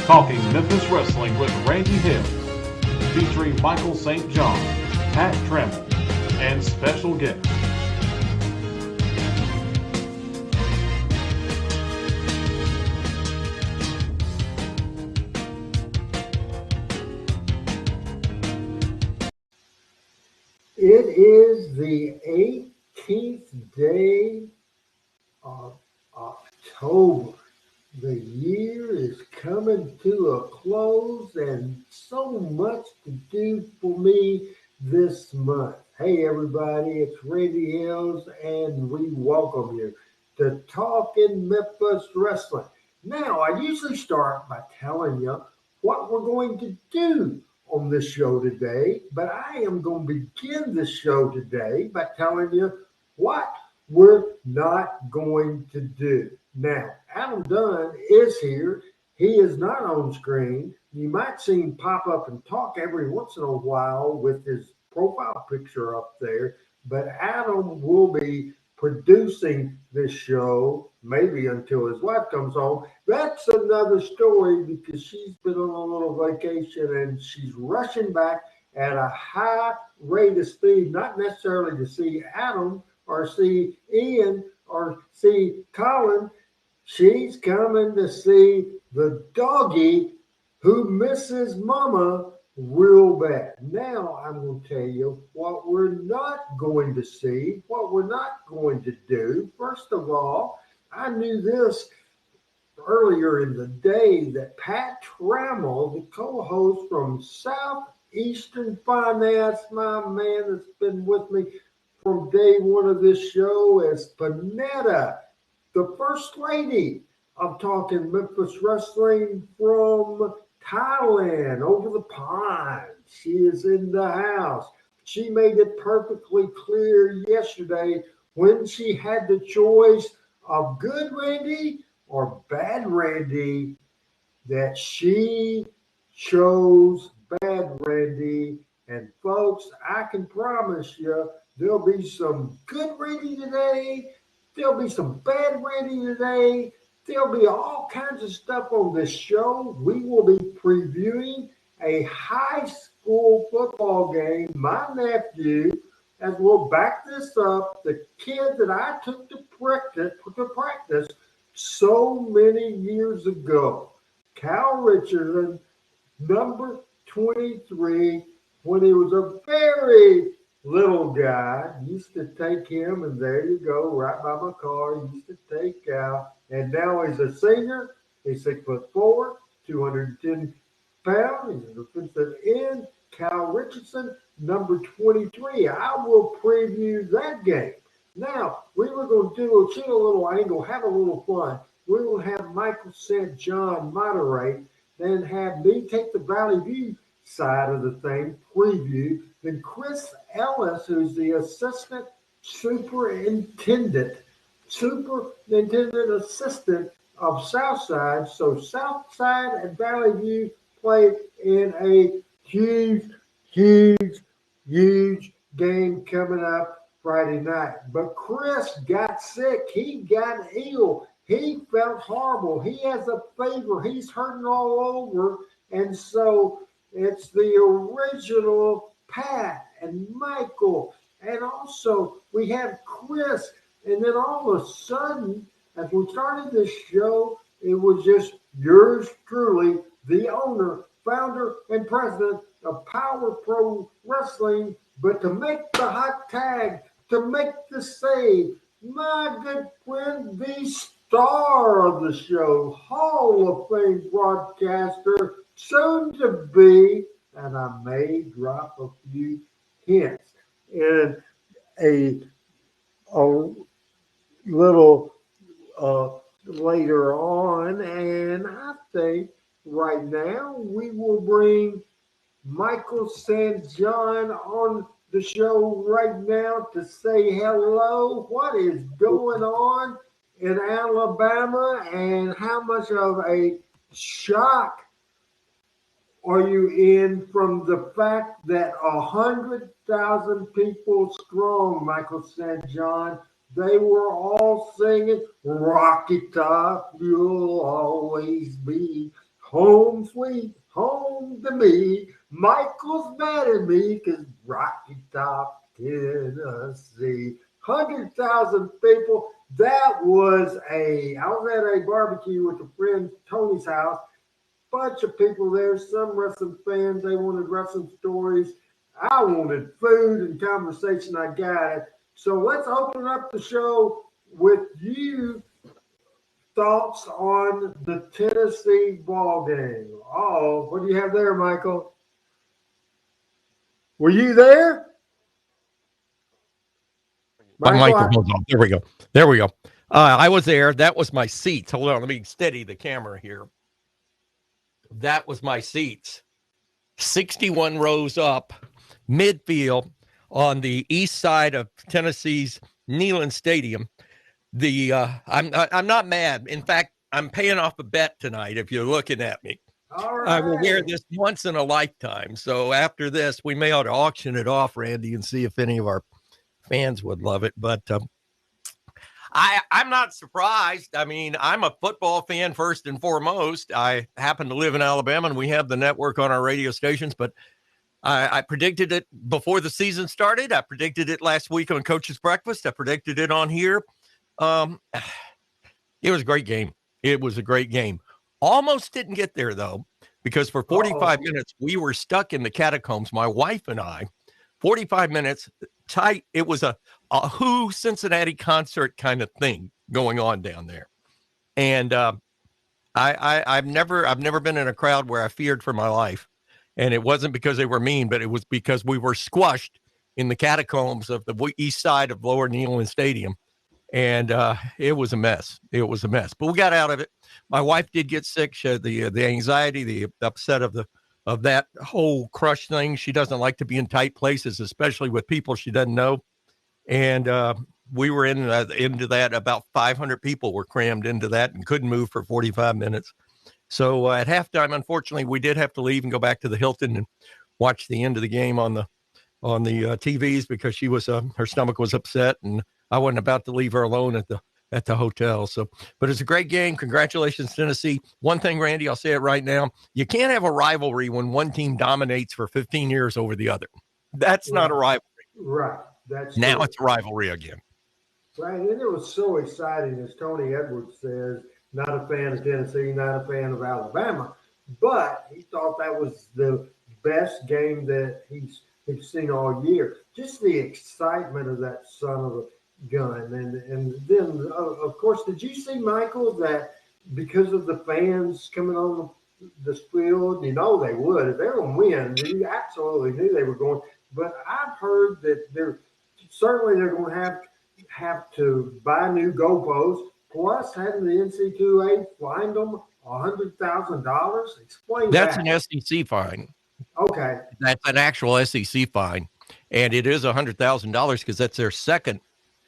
Talking Memphis Wrestling with Randy Hill, featuring Michael St. John, Pat Trammell, and special guests. It is the 18th day of October. The year is coming to a close and so much to do for me this month. Hey everybody, it's Randy Hills and we welcome you to Talking Memphis Wrestling. Now, I usually start by telling you what we're going to do on this show today, but I am going to begin the show today by telling you what we're not going to do. Now, Adam Dunn is here. He is not on screen. You might see him pop up and talk every once in a while with his profile picture up there, but Adam will be producing this show maybe until his wife comes home. That's another story because she's been on a little vacation and she's rushing back at a high rate of speed, not necessarily to see Adam or see Ian or see Colin. She's coming to see the doggy who misses mama real bad. Now I'm going to tell you what we're not going to see, what we're not going to do. First of all, I knew this earlier in the day that Pat Trammell, the co-host from Southeastern Finance, my man that's been with me from day one of this show, as Panetta, the first lady of Talking Memphis Wrestling from Thailand, over the pond. She is in the house. She made it perfectly clear yesterday when she had the choice of good Randy or bad Randy that she chose bad Randy. And folks, I can promise you there'll be some good Randy today. There'll be some bad Randy today. There'll be all kinds of stuff on this show. We will be previewing a high school football game. My nephew, as we'll back this up, the kid that I took to practice so many years ago, Cal Richardson, number 23, when he was a very little guy, used to take him, and there you go, right by my car, used to take Cal. And now he's a senior. He's 6'4", 210 pounds. He's a defensive end. Cal Richardson, number 23. I will preview that game. Now, we were going to shoot a little angle, have a little fun. We will have Michael St. John moderate, then have me take the Valley View side of the thing, preview. Then Chris Ellis, who's the assistant superintendent assistant of Southside. So Southside and Valley View play in a huge game coming up Friday night. But Chris got sick. He got ill. He felt horrible. He has a fever. He's hurting all over. And so it's the original Pat and Michael. And also we have Chris. And then all of a sudden, as we started this show, it was just yours truly, the owner, founder, and president of Power Pro Wrestling. But to make the hot tag, to make the save, my good friend, the star of the show, Hall of Fame broadcaster, soon to be, and I may drop a few hints in a little later on, and I think right now we will bring Michael St. John on the show right now to say hello. What is going on in Alabama, and how much of a shock are you in from the fact that 100,000 people strong, Michael St. John, they were all singing Rocky Top, you'll always be home sweet home to me. Michael's mad at me because Rocky Top, Tennessee. 100,000 people. I was at a barbecue with a friend, Tony's house. Bunch of people there, some wrestling fans. They wanted wrestling stories. I wanted food and conversation. I got it. So let's open up the show with you thoughts on the Tennessee ball game. Oh, what do you have there, Michael? Were you there? My Michael, microphone's off. There we go. There we go. I was there. That was my seats. Hold on. Let me steady the camera here. That was my seats. 61 rows up, midfield on the east side of Tennessee's Neyland Stadium. I'm not mad. In fact, I'm paying off a bet tonight if you're looking at me. all right. I will wear this once in a lifetime. So after this, we may ought to auction it off, Randy, and see if any of our fans would love it. But I'm not surprised. I mean, I'm a football fan first and foremost. I happen to live in Alabama, and we have the network on our radio stations. But I predicted it before the season started. I predicted it last week on Coach's Breakfast. I predicted it on here. It was a great game. It was a great game. Almost didn't get there, though, because for 45 minutes, we were stuck in the catacombs, my wife and I. 45 minutes tight. It was a Who Cincinnati concert kind of thing going on down there. And I've never been in a crowd where I feared for my life. And it wasn't because they were mean, but it was because we were squashed in the catacombs of the east side of Lower Neyland Stadium. And it was a mess. It was a mess. But we got out of it. My wife did get sick. She had the anxiety, the upset of that whole crush thing. She doesn't like to be in tight places, especially with people she doesn't know. And we were into that. About 500 people were crammed into that and couldn't move for 45 minutes. So at halftime, unfortunately, we did have to leave and go back to the Hilton and watch the end of the game on the TVs because she was her stomach was upset, and I wasn't about to leave her alone at the hotel. So, but it's a great game. Congratulations, Tennessee. One thing, Randy, I'll say it right now. You can't have a rivalry when one team dominates for 15 years over the other. That's not a rivalry. Right. That's now true. It's a rivalry again. Right. And it was so exciting, as Tony Edwards says, not a fan of Tennessee, not a fan of Alabama, but he thought that was the best game that he's seen all year. Just the excitement of that son of a gun. And then, of course, did you see, Michael, that because of the fans coming on this field, you know they would. If they're going to win, you absolutely knew they were going. But I've heard that they're going to have to buy new goalposts, plus having the NC2A find them $100,000. Explain That's that. an SEC fine. Okay. That's an actual SEC fine, and it is $100,000 because that's their second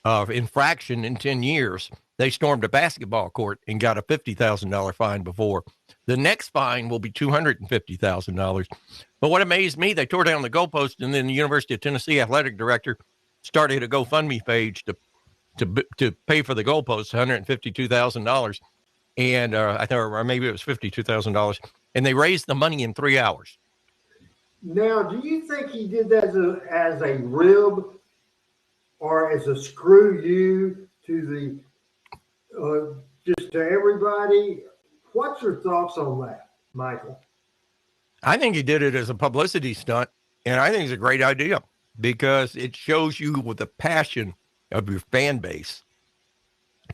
infraction in 10 years. They stormed a basketball court and got a $50,000 fine before. The next fine will be $250,000. But what amazed me, they tore down the goalpost, and then the University of Tennessee athletic director started a GoFundMe page to pay for the goalpost, $152,000, and I thought, or maybe it was $52,000, and they raised the money in 3 hours. Now, do you think he did that as a rib or as a screw you to just to everybody? What's your thoughts on that, Michael? I think he did it as a publicity stunt, and I think it's a great idea because it shows you with the passion of your fan base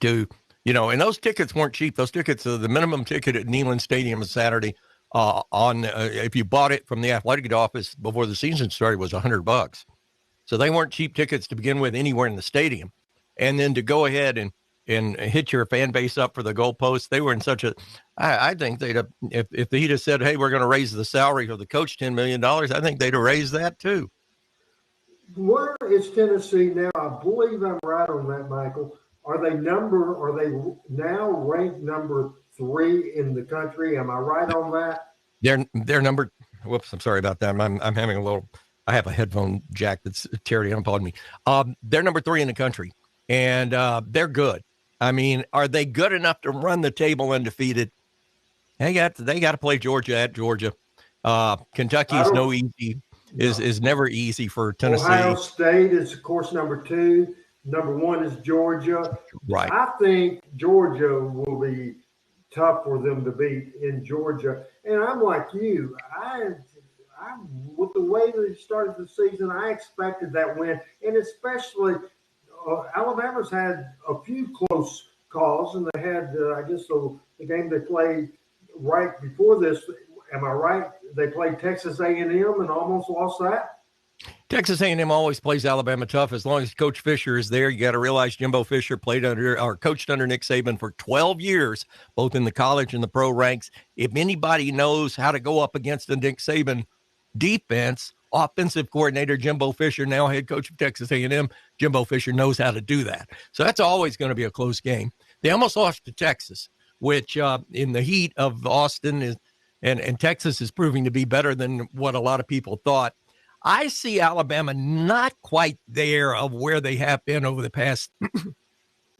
to, and those tickets weren't cheap. Those tickets, the minimum ticket at Neyland Stadium on Saturday, if you bought it from the athletic office before the season started, was $100. So they weren't cheap tickets to begin with anywhere in the stadium. And then to go ahead and hit your fan base up for the goalposts, they were in such I think they'd have, if he'd have said, hey, we're going to raise the salary of the coach $10 million, I think they'd have raised that too. Where is Tennessee now? I believe I'm right on that, Michael. Are they now ranked number 3 in the country? Am I right on that? They're number. Whoops, I'm sorry about that. I'm having I have a headphone jack that's tearing up on me. They're number 3 in the country, and they're good. I mean, are they good enough to run the table undefeated? They got to play Georgia at Georgia. Kentucky is is never easy for Tennessee. Ohio State is, of course, number 2. Number 1 is Georgia. Right. I think Georgia will be tough for them to beat in Georgia. And I'm like you. I with the way they started the season, I expected that win. And especially Alabama's had a few close calls, and they had, I guess, the game they played right before this. Am I right? They played Texas A&M and almost lost that. Texas A&M always plays Alabama tough as long as Coach Fisher is there. You got to realize Jimbo Fisher coached under Nick Saban for 12 years, both in the college and the pro ranks. If anybody knows how to go up against the Nick Saban defense, offensive coordinator Jimbo Fisher, now head coach of Texas A&M, Jimbo Fisher knows how to do that. So that's always going to be a close game. They almost lost to Texas, which in the heat of Austin is, and Texas is proving to be better than what a lot of people thought. I see Alabama not quite there of where they have been over the past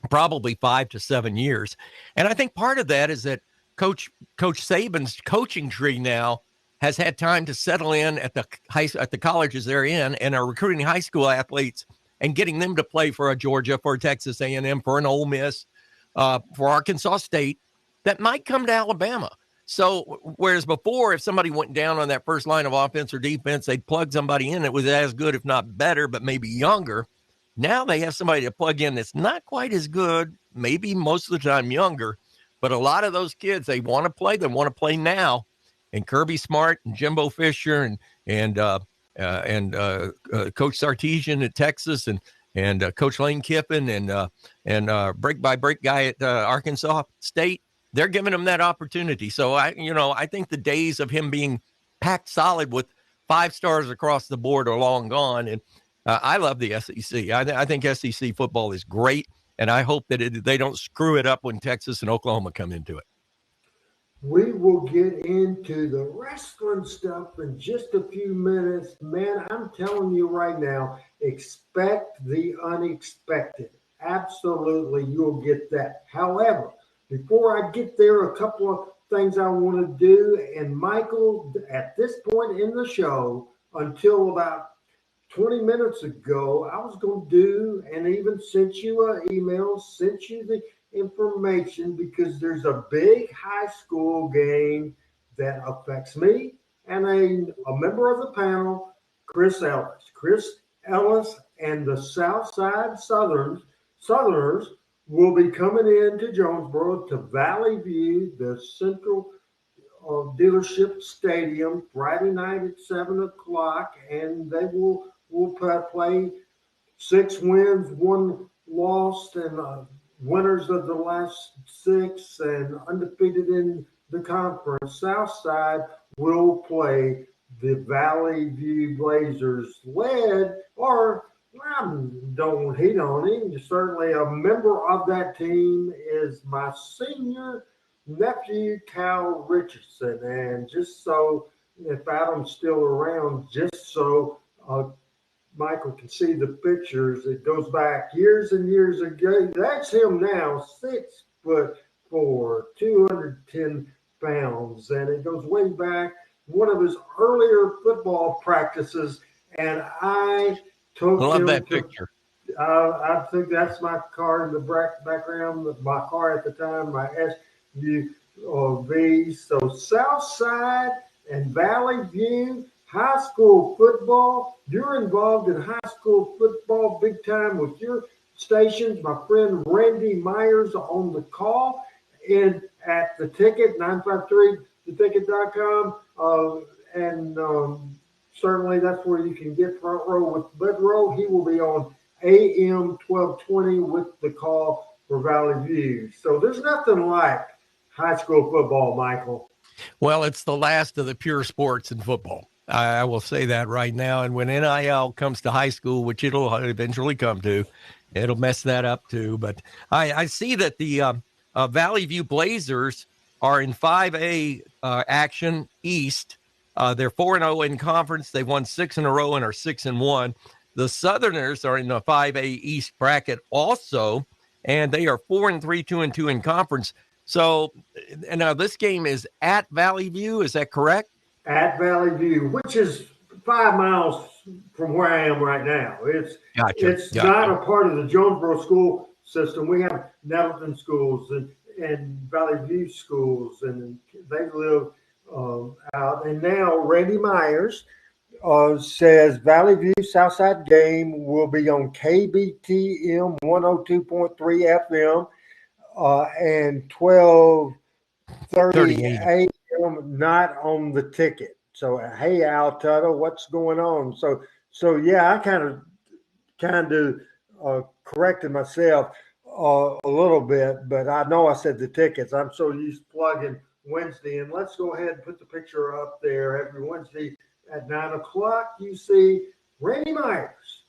probably 5 to 7 years. And I think part of that is that Coach Saban's coaching tree now has had time to settle in at the colleges they're in and are recruiting high school athletes and getting them to play for a Georgia, for a Texas A&M, for an Ole Miss, for Arkansas State that might come to Alabama. So whereas before, if somebody went down on that first line of offense or defense, they'd plug somebody in that was as good, if not better, but maybe younger. Now they have somebody to plug in that's not quite as good, maybe most of the time younger, but a lot of those kids, they want to play. They want to play now. And Kirby Smart and Jimbo Fisher and Coach Sarkisian at Texas and Coach Lane Kiffin and break by break guy at Arkansas State. They're giving him that opportunity. So I think the days of him being packed solid with 5 stars across the board are long gone. And I love the SEC. I think SEC football is great. And I hope that they don't screw it up when Texas and Oklahoma come into it. We will get into the wrestling stuff in just a few minutes. Man, I'm telling you right now, expect the unexpected. Absolutely, you'll get that. However, before I get there, a couple of things I want to do. And Michael, at this point in the show, until about 20 minutes ago, I was going to do, and even sent you an email, sent you the information, because there's a big high school game that affects me and a member of the panel, Chris Ellis. Chris Ellis and the Southside Southerners will be coming into Jonesboro to Valley View, the Central Dealership Stadium, Friday night at 7 o'clock, and they will play 6 wins, 1 loss, and winners of the last 6 and undefeated in the conference. Southside will play the Valley View Blazers, led, or don't hate on him, certainly a member of that team is my senior nephew, Cal Richardson. And just so, if Adam's still around, just so Michael can see the pictures, it goes back years and years ago. That's him now, 6'4", 210 pounds. And it goes way back, one of his earlier football practices. And I love that picture. I think that's my car in the background, my car at the time, my SUV. So Southside and Valley View high school football. You're involved in high school football big time with your stations. My friend Randy Myers on the call and at the ticket, 953theticket.com. Certainly that's where you can get front row with Bud Row. He will be on AM 1220 with the call for Valley View. So there's nothing like high school football, Michael. Well, it's the last of the pure sports in football. I will say that right now. And when NIL comes to high school, which it'll eventually come to, it'll mess that up too. But I see that the Valley View Blazers are in 5A action East. They're 4-0 in conference. They've won 6 in a row and are 6-1. The Southerners are in the 5A East bracket also, and they are 4-3, 2-2 in conference. So, and now this game is at Valley View. Is that correct? At Valley View, which is 5 miles from where I am right now. It's not a part of the Jonesboro school system. We have Nettleton schools and Valley View schools, and they live out. And now Randy Myers says Valley View Southside game will be on KBTM 102.3 FM and 12:30 a.m. Not on the ticket. So hey, Al Tuttle, what's going on? So yeah, I kind of corrected myself a little bit, but I know I said the tickets. I'm so used to plugging Wednesday, and let's go ahead and put the picture up there. Every Wednesday at 9:00, you see Randy Myers,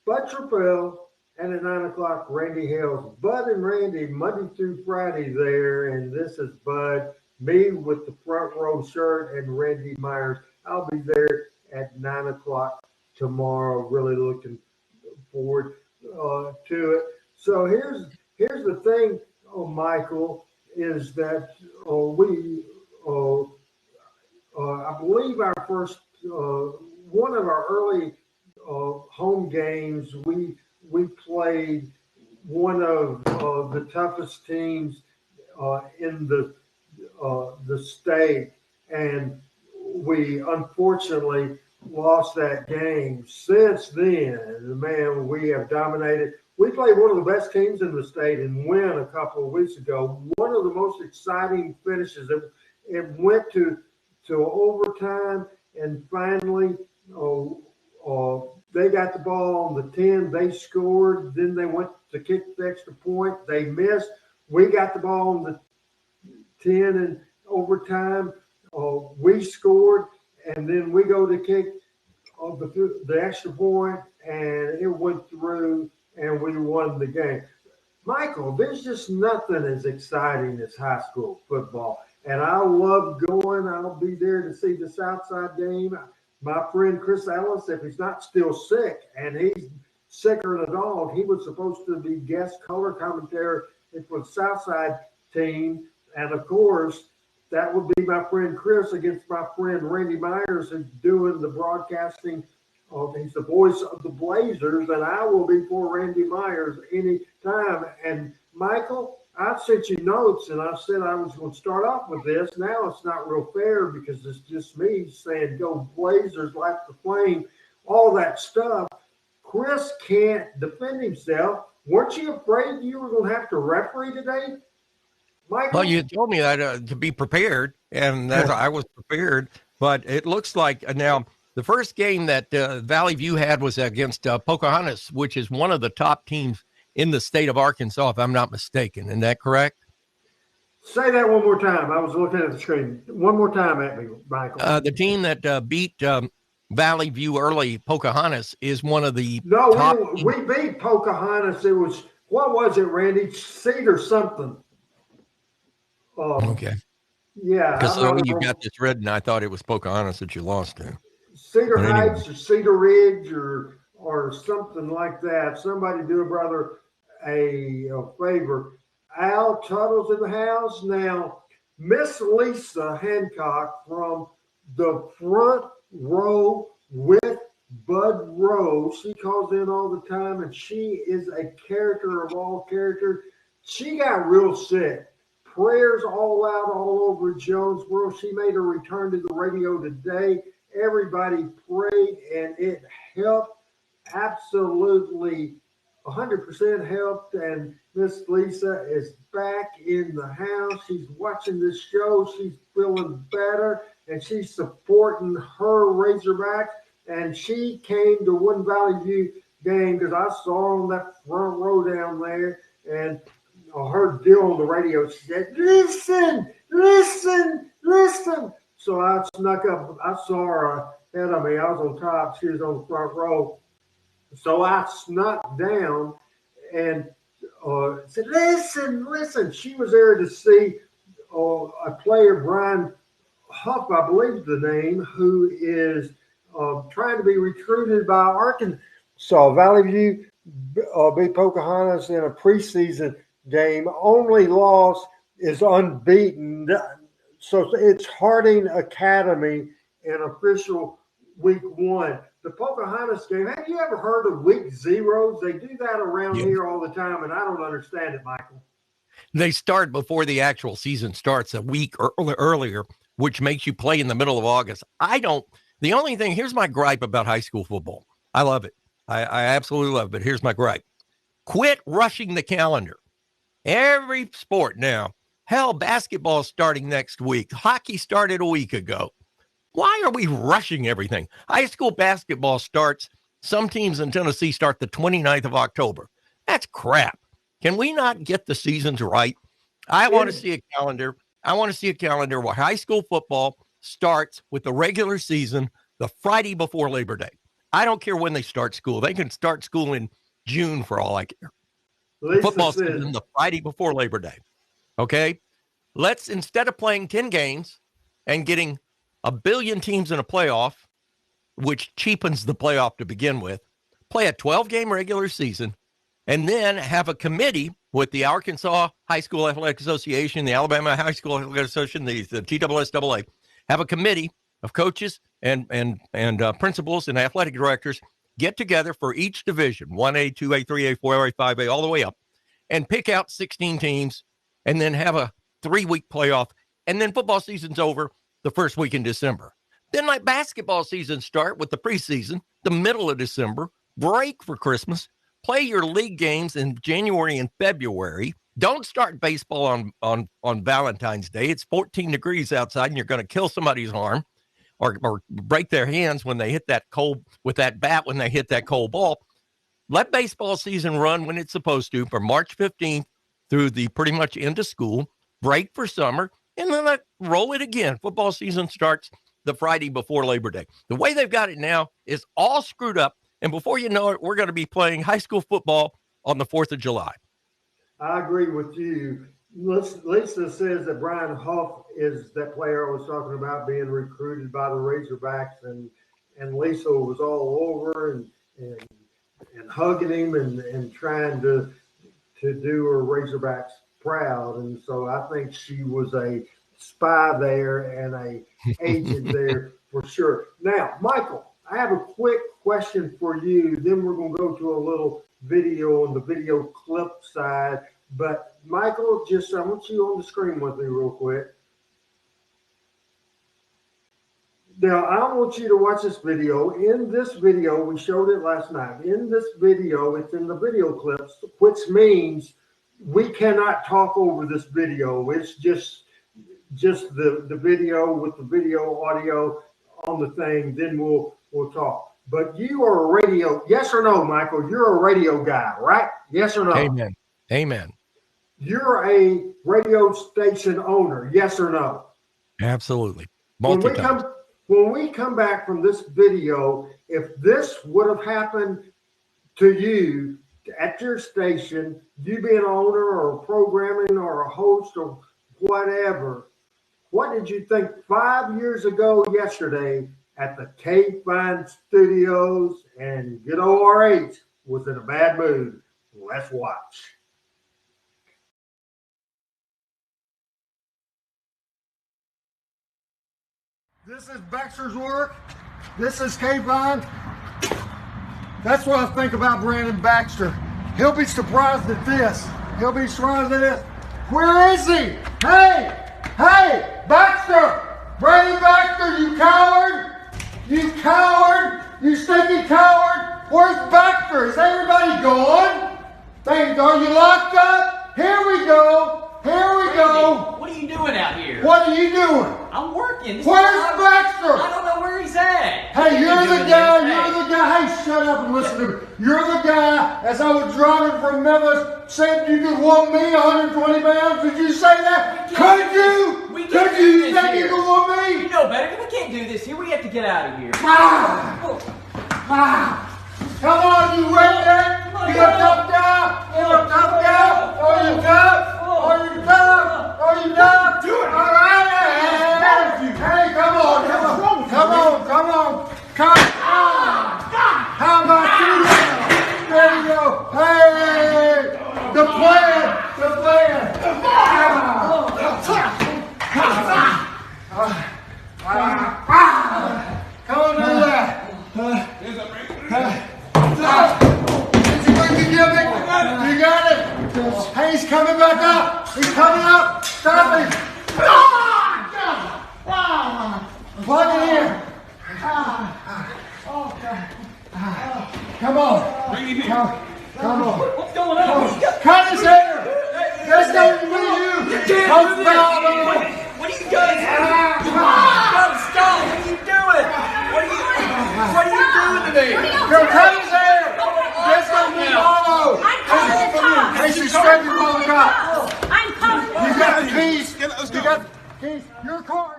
Bud Trappell, and at 9:00, Randy Hales. Bud and Randy Monday through Friday there, and this is Bud. Me with the front row shirt and Randy Myers. I'll be there at 9:00 tomorrow. Really looking forward to it. So here's the thing, Michael, is that I believe our first one of our early home games we played one of the toughest teams in the state, and we unfortunately lost that game. Since then, man, we have dominated. We played one of the best teams in the state and win a couple of weeks ago. One of the most exciting finishes. It went to overtime, and finally, they got the ball on the 10. They scored. Then they went to kick the extra point. They missed. We got the ball on the 10 in overtime. We scored, and then we go to kick the extra point, and it went through, and we won the game. Michael, there's just nothing as exciting as high school football, and I love going. I'll be there to see the Southside game. My friend Chris Ellis, if he's not still sick, and he's sicker than a dog, he was supposed to be guest color commentator for the Southside team. And of course, that would be my friend Chris against my friend Randy Myers, who's doing the broadcasting. He's the voice of the Blazers, and I will be for Randy Myers anytime. And Michael, I sent you notes, and I said I was going to start off with this. Now it's not real fair because it's just me saying go Blazers, like the flame, all that stuff. Chris can't defend himself. Weren't you afraid you were going to have to referee today, Michael? Well, you told me that to be prepared, and that's I was prepared. But it looks like now the first game that Valley View had was against Pocahontas, which is one of the top teams in the state of Arkansas, if I'm not mistaken. Isn't that correct? Say that one more time. I was looking at the screen. One more time at me, Michael. The team that beat Valley View early, Pocahontas, is one of the top. We beat Pocahontas. It was, what was it, Randy? Cedar something. Okay. Yeah. Because you got this red, and I thought it was Pocahontas that you lost to. Cedar Heights or Cedar Ridge or something like that. Somebody do a brother a favor. Al Tuttle's in the house now. Miss Lisa Hancock from the front row with Bud Rose. She calls in all the time, and she is a character of all characters. She got real sick. Prayers all out all over Jonesboro. She made a return to the radio today. Everybody prayed, and it helped. Absolutely 100% helped. And Miss Lisa is back in the house. She's watching this show. She's feeling better, and she's supporting her Razorbacks. And she came to one Valley View game because I saw her on that front row down there, and her deal on the radio. She said, listen, listen, listen. So I snuck up. I saw her ahead of me. I was on top. She was on the front row. So I snuck down and said, listen, listen. She was there to see a player, Brian Huff, I believe the name, who is trying to be recruited by Arkansas. Valley View beat Pocahontas in a preseason game. Only loss is unbeaten. So it's Harding Academy in official week 1. The Pocahontas game, have you ever heard of week zeros? They do that around here all the time, and I don't understand it, Michael. They start before the actual season starts a week earlier, which makes you play in the middle of August. The only thing, here's my gripe about high school football. I love it. I absolutely love it. But here's my gripe. Quit rushing the calendar. Every sport now. Hell, basketball starting next week. Hockey started a week ago. Why are we rushing everything? High school basketball starts, some teams in Tennessee start the 29th of October. That's crap. Can we not get the seasons right? I want to see a calendar. I want to see a calendar where high school football starts with the regular season the Friday before Labor Day. I don't care when they start school. They can start school in June for all I care. Football season the Friday before Labor Day. Okay? Let's, instead of playing 10 games and getting a billion teams in a playoff, which cheapens the playoff to begin with, play a 12-game regular season, and then have a committee with the Arkansas High School Athletic Association, the Alabama High School Athletic Association, the TSSAA, have a committee of coaches and principals and athletic directors get together for each division, 1A, 2A, 3A, 4A, 5A, all the way up, and pick out 16 teams, and then have a 3-week playoff, and then football season's over the first week in December. Then like basketball season start with the preseason, the middle of December, break for Christmas, play your league games in January and February. Don't start baseball on Valentine's Day. It's 14 degrees outside and you're going to kill somebody's arm or break their hands when they hit that cold with that bat when they hit that cold ball. Let baseball season run when it's supposed to from March 15th through the pretty much end of school, break for summer, and then roll it again. Football season starts the Friday before Labor Day. The way they've got it now is all screwed up. And before you know it, we're going to be playing high school football on the 4th of July. I agree with you. Lisa says that Brian Huff is that player I was talking about being recruited by the Razorbacks, and Lisa was all over and hugging him and trying to do her Razorbacks proud. And so I think she was a spy there and a agent there for sure. Now, Michael, I have a quick question for you. Then we're going to go to a little video on the video clip side. But Michael, I want you on the screen with me real quick. Now, I want you to watch this video. In this video, we showed it last night. In this video, it's in the video clips, which means we cannot talk over this video. It's just the video with the video audio on the thing. Then we'll talk. But you are a radio, yes or no, Michael? You're a radio guy, right? Yes or no? Amen. Amen. You're a radio station owner, yes or no? Absolutely. When we come back from this video, if this would have happened to you at your station, you being an owner or programming or a host or whatever, what did you think 5 years ago yesterday at the K-Fine Studios and good old RH was in a bad mood? Let's watch. This is Baxter's work. This is K-Fine. That's what I think about Brandon Baxter. He'll be surprised at this. He'll be surprised at this. Where is he? Hey, Baxter! Brandon Baxter, you coward! You coward! You stinking coward! Where's Baxter? Is everybody gone? Are you locked up? Here we go. What are you doing out here? What are you doing? I'm working. Where's Baxter? I don't know where he's at. Hey, you're the guy. Hey, shut up and listen to me. You're the guy, as I was driving from Memphis, said you could walk me 120 pounds. Did you say that? Could you? We can't do you this think here. you could walk me? You know better. We can't do this here. We have to get out of here. Come on, you redneck. You a tough guy. You a tough guy. Are you tough? Are you tough? Are you tough? Do it. All right. Hey, come on. How about you now? There you go. Hey, the plan. coming back up. He's coming up. Stop him. Plug it in. Come on. Bring him here. Come on. What's going on? Cut his hair. That's not for you. Coach Bell. What are you guys doing? Stop! What are you doing? What are you doing to me? Go cut his hair. That's not me, Marlo. I'm calling the cops. Hey, she's straight before the cops. I'm calling the You cops. got the keys. You got the keys. Your car.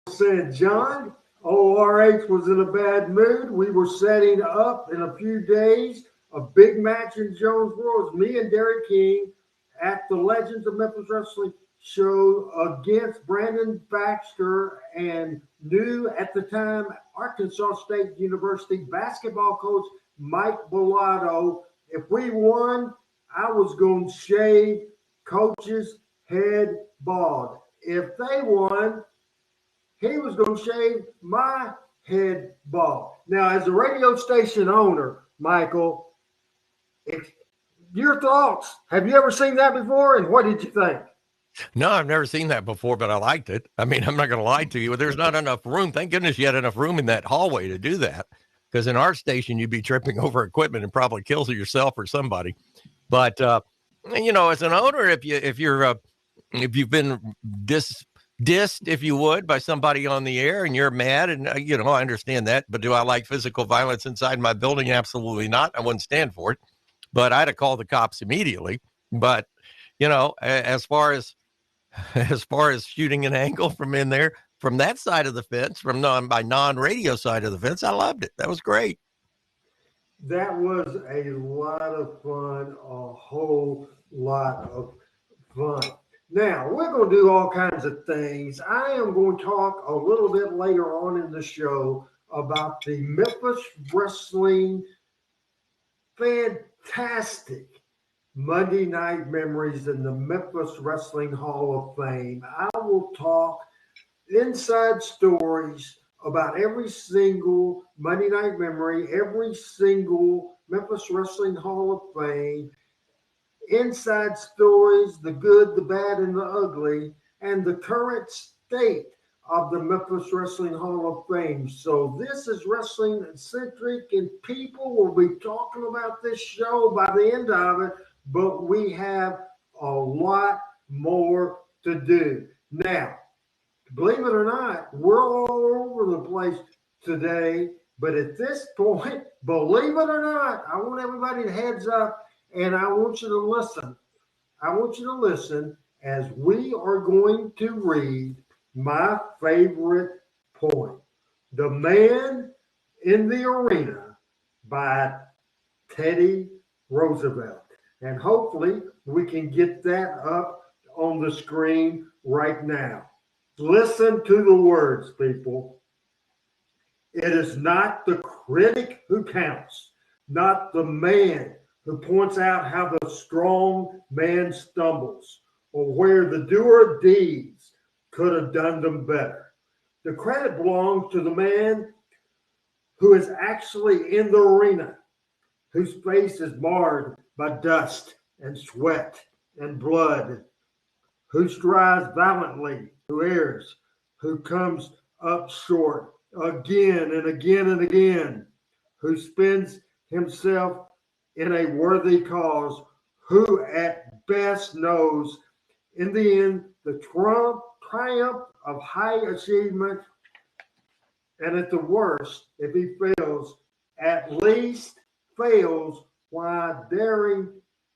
Said John, ORH was in a bad mood. We were setting up in a few days a big match in Jonesboro. It's me and Derek King at the Legends of Memphis Wrestling show against Brandon Baxter and new at the time Arkansas State University basketball coach Mike Bellato. If we won, I was going to shave Coach's head bald. If they won, he was going to shave my head bald. Now, as a radio station owner, Michael, your thoughts? Have you ever seen that before? And what did you think? No, I've never seen that before, but I liked it. I mean, I'm not going to lie to you. There's not enough room. Thank goodness you had enough room in that hallway to do that. Because in our station, you'd be tripping over equipment and probably kills yourself or somebody. But you know, as an owner, if you've been dissed, if you would, by somebody on the air and you're mad, and you know, I understand that. But do I like physical violence inside my building? Absolutely not. I wouldn't stand for it. But I'd have called the cops immediately. But you know, as far as shooting an angle from in there, from that side of the fence, from my non-radio side of the fence, I loved it. That was great. That was a lot of fun, a whole lot of fun. Now, we're going to do all kinds of things. I am going to talk a little bit later on in the show about the Memphis Wrestling fantastic Monday Night Memories in the Memphis Wrestling Hall of Fame. I will talk inside stories about every single Monday Night Memory, every single Memphis Wrestling Hall of Fame, inside stories, the good, the bad, and the ugly, and the current state of the Memphis Wrestling Hall of Fame. So this is wrestling centric, and people will be talking about this show by the end of it, but we have a lot more to do. Now, believe it or not, we're all over the place today, but at this point, believe it or not, I want everybody to heads up, and I want you to listen. I want you to listen as we are going to read my favorite point, The Man in the Arena by Teddy Roosevelt. And hopefully we can get that up on the screen right now. Listen to the words, people. It is not the critic who counts, not the man who points out how the strong man stumbles or where the doer of deeds could have done them better. The credit belongs to the man who is actually in the arena, whose face is marred by dust and sweat and blood, who strives valiantly, who errs, who comes up short again and again and again, who spends himself in a worthy cause, who at best knows in the end the triumph of high achievement, and at the worst, if he fails, at least fails while daring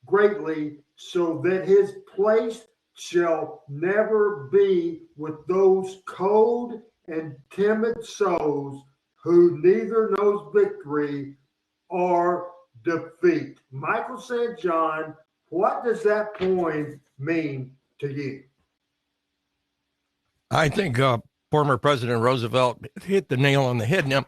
greatly, so that his place shall never be with those cold and timid souls who neither knows victory or defeat. Michael St. John, what does that poem mean to you? I think former President Roosevelt hit the nail on the head. Now,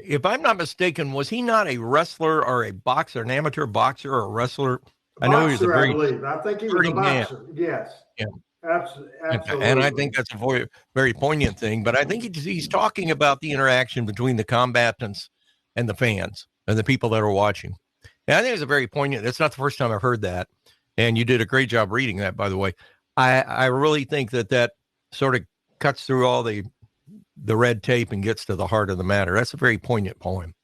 if I'm not mistaken, was he not a wrestler or a boxer, an amateur boxer or a wrestler? I know he was a very, I believe. I think he was a boxer. Yes. Yeah. Absolutely. And I think that's a very, very poignant thing. But I think he's talking about the interaction between the combatants and the fans. and the people that are watching. And I think it's a very poignant. It's not the first time I've heard that. And you did a great job reading that, by the way. I really think that sort of cuts through all the red tape and gets to the heart of the matter. That's a very poignant poem.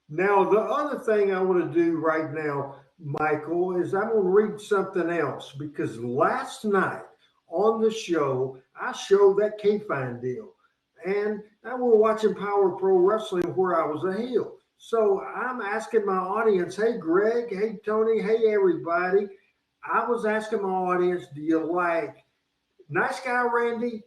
Now, the other thing I want to do right now, Michael, is I'm going to read something else, because last night on the show, I showed that K-Fine deal. And I was watching Power Pro Wrestling where I was a heel. So I'm asking my audience, hey, Greg, hey, Tony, hey, everybody. I was asking my audience, do you like nice guy Randy,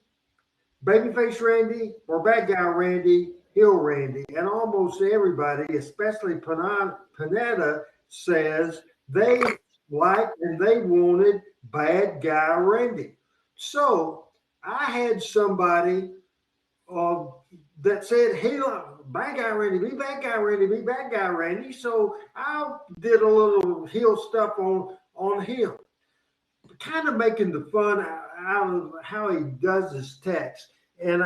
babyface Randy, or bad guy Randy, heel Randy? And almost everybody, especially Panetta, says they liked and they wanted bad guy Randy. So I had somebody that said, hey, bad guy Randy, be bad guy Randy, be bad guy Randy. So I did a little heel stuff on him, kind of making the fun out of how he does his text. And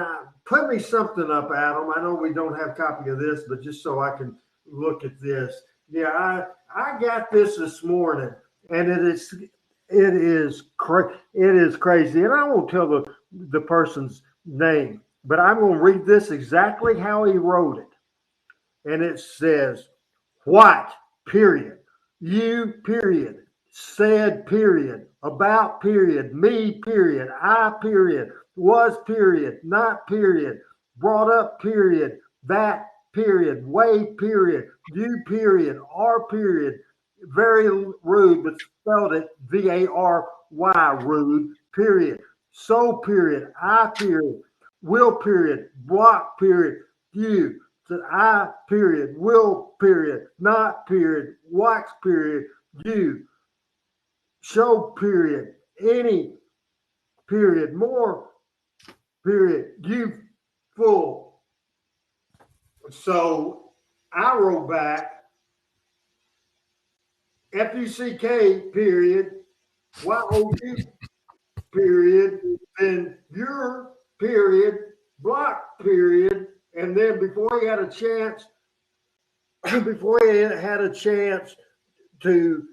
put me something up, Adam. I know we don't have a copy of this, but just so I can look at this. Yeah, I got this morning, and it is crazy. And I won't tell the person's name, but I'm going to read this exactly how he wrote it. And it says, what, period, you, period, said, period, about, period, me, period, I, period, was, period, not, period, brought up, period, that, period, way, period, you, period, are, period, very rude, but spelled it V-A-R-Y, rude, period, so, period, I, period, will, period, block, period, you, I, period, will, period, not, period, wax, period, you, show, period, any, period, more, period, you, full. So I wrote back, F-U-C-K, period, Y-O-U, period, then your, period, block, period, and then before he had a chance to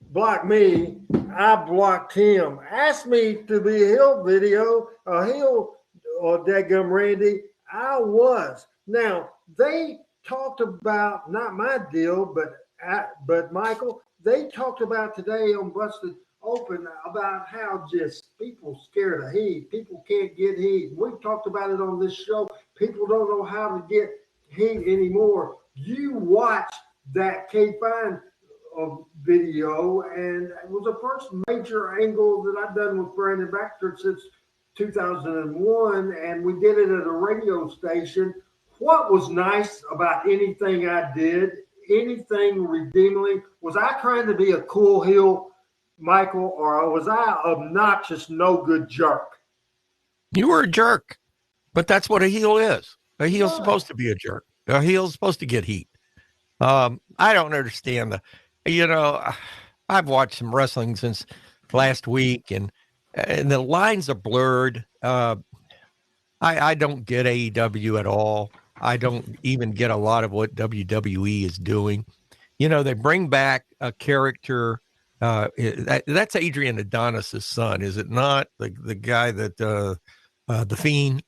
block me, I blocked him. Asked me to be a heel video, a heel, or dadgum Randy. I was. Now, they talked about, not my deal, but Michael, they talked about today on Busted Open about how just people scared of heat. People can't get heat. We've talked about it on this show. People don't know how to get heat anymore. You watch that K-Fine video, and it was the first major angle that I've done with Brandon Baxter since 2001, and we did it at a radio station. What was nice about anything I did, anything redeeming, was I trying to be a cool heel, Michael, or was I obnoxious, no good jerk? You were a jerk, but that's what a heel is. A heel's supposed to be a jerk. A heel's supposed to get heat. I don't understand I've watched some wrestling since last week, and the lines are blurred. I don't get AEW at all. I don't even get a lot of what WWE is doing. They bring back a character. That's Adrian Adonis's son, is it not? The guy that the Fiend.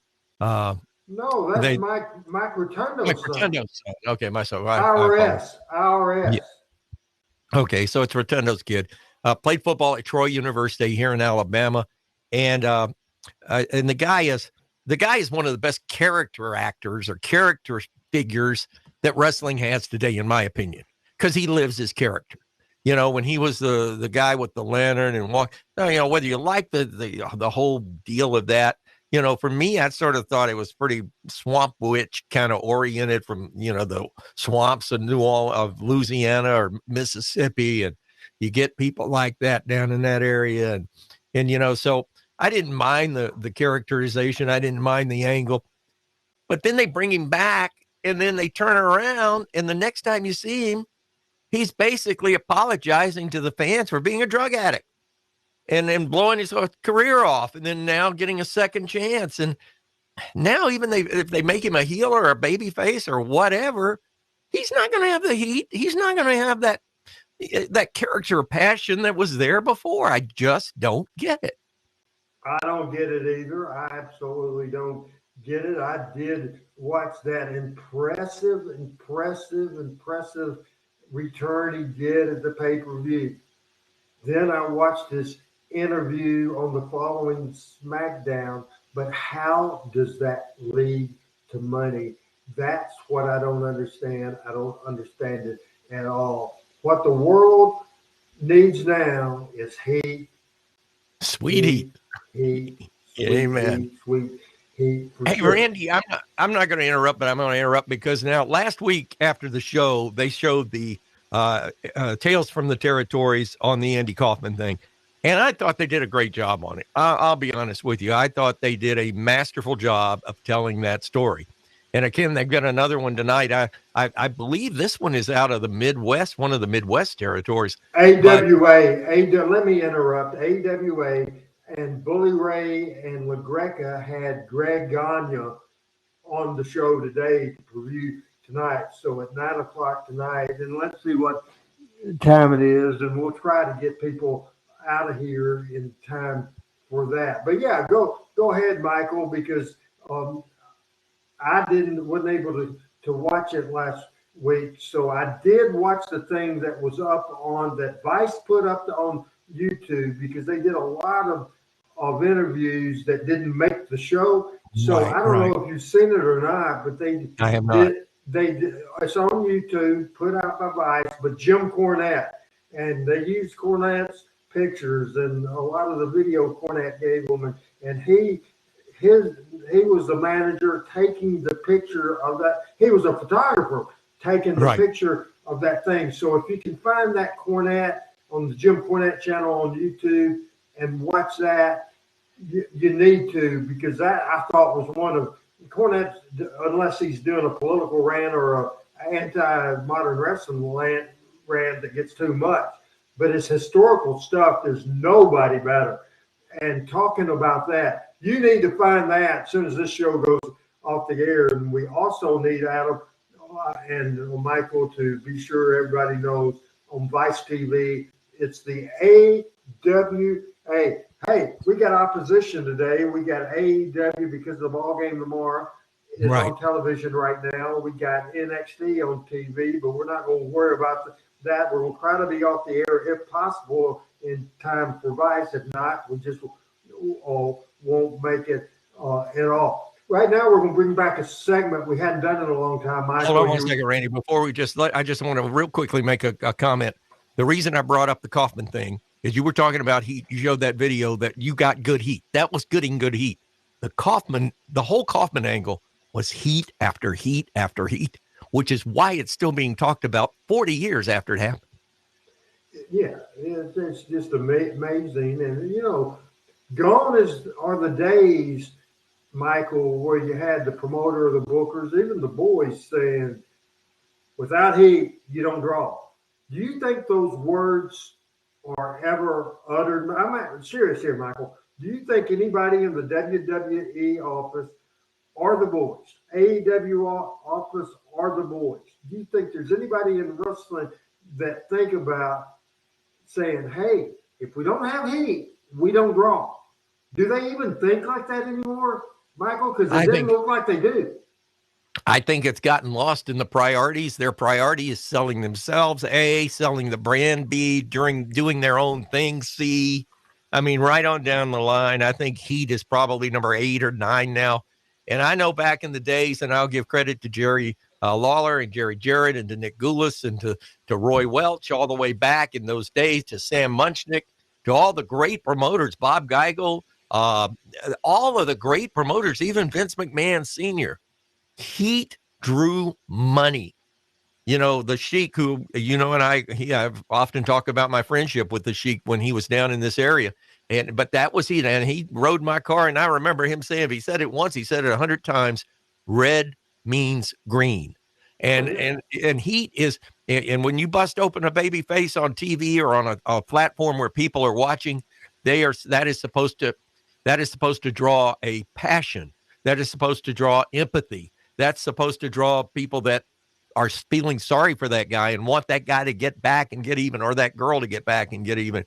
No, that's Mike Rotundo's Mike son. Rotundo's son. Okay, myself. IRS. Yeah. Okay, so it's Rotundo's kid. Played football at Troy University here in Alabama, and the guy is one of the best character actors or character figures that wrestling has today, in my opinion, because he lives his character. When he was the guy with the lantern and whether you like the whole deal of that, for me, I sort of thought it was pretty swamp witch kind of oriented from, the swamps of Louisiana or Mississippi. And you get people like that down in that area. And so I didn't mind the characterization. I didn't mind the angle. But then they bring him back, and then they turn around, and the next time you see him, he's basically apologizing to the fans for being a drug addict and then blowing his career off, and then now getting a second chance. And now even if they make him a heel or a baby face or whatever, He's not going to have the heat. He's not going to have that character of passion that was there before. I just don't get it. I don't get it either. I absolutely don't get it. I did watch that impressive return he did at the pay-per-view. Then I watched his interview on the following SmackDown. But how does that lead to money? That's what I don't understand. I don't understand it at all. What the world needs now is heat. Sweet heat. Heat. Amen. Sweet heat. Hey, sure. Randy, I'm not going to interrupt, but I'm going to interrupt because now last week after the show, they showed the Tales from the Territories on the Andy Kaufman thing. And I thought they did a great job on it. I'll be honest with you. I thought they did a masterful job of telling that story. And again, they've got another one tonight. I believe this one is out of the Midwest, one of the Midwest territories. AWA. Let me interrupt. AWA and Bully Ray and LaGreca had Greg Gagne on the show today to preview tonight. So at 9 o'clock tonight, and let's see what time it is, and we'll try to get people out of here in time for that. But yeah, go ahead, Michael, because I wasn't able to watch it last week. So I did watch the thing that was up on that Vice put up on YouTube, because they did a lot of interviews that didn't make the show. So I don't know if you've seen it or not, but I have not. They did, it's on YouTube, put out by Vice, but Jim Cornette, and they used Cornette's pictures and a lot of the video Cornette gave them, and he was the manager taking the picture of that. He was a photographer taking the picture of that thing. So if you can find that Cornette on the Jim Cornette channel on YouTube and watch that, you need to, because that I thought was one of Cornette, unless he's doing a political rant or a anti-modern wrestling rant that gets too much. But it's historical stuff. There's nobody better. And talking about that, you need to find that as soon as this show goes off the air. And we also need Adam and Michael to be sure everybody knows on Vice TV, it's the AWA. Hey, we got opposition today. We got AEW because of the ball game tomorrow. It's on television right now. We got NXT on TV, but we're not going to worry about that. We're going to try to be off the air if possible in time for Vice. If not, we just won't make it at all. Right now, we're going to bring back a segment we hadn't done in a long time. Hold on one second, Randy. Before we I just want to real quickly make a comment. The reason I brought up the Kaufman thing is you were talking about heat. You showed that video that you got good heat. That was good heat. The whole Kaufman angle was heat after heat after heat, which is why it's still being talked about 40 years after it happened. Yeah, it's just amazing. And, gone are the days, Michael, where you had the promoter or the bookers, even the boys saying, without heat, you don't draw. Do you think those words are ever uttered? I'm serious here, Michael. Do you think anybody in the WWE office are the boys, AEW office are the boys? Do you think there's anybody in wrestling that think about saying, hey, if we don't have heat, we don't draw? Do they even think like that anymore, Michael? Because it didn't look like they do. I think it's gotten lost in the priorities. Their priority is selling themselves, A, selling the brand, B, doing their own thing, C. I mean, right on down the line, I think heat is probably number 8 or 9 now. And I know back in the days, and I'll give credit to Jerry Lawler and Jerry Jarrett and to Nick Goulas and to Roy Welch all the way back in those days, to Sam Munchnick, to all the great promoters, Bob Geigel, all of the great promoters, even Vince McMahon Sr. Heat drew money. The Sheik, who, and I've often talked about my friendship with the Sheik when he was down in this area. But that was heat. And he rode my car. And I remember him saying, if he said it once, he said it 100 times, red means green. And heat is, and when you bust open a baby face on TV or on a platform where people are watching, that is supposed to draw a passion. That is supposed to draw empathy. That's supposed to draw people that are feeling sorry for that guy and want that guy to get back and get even, or that girl to get back and get even.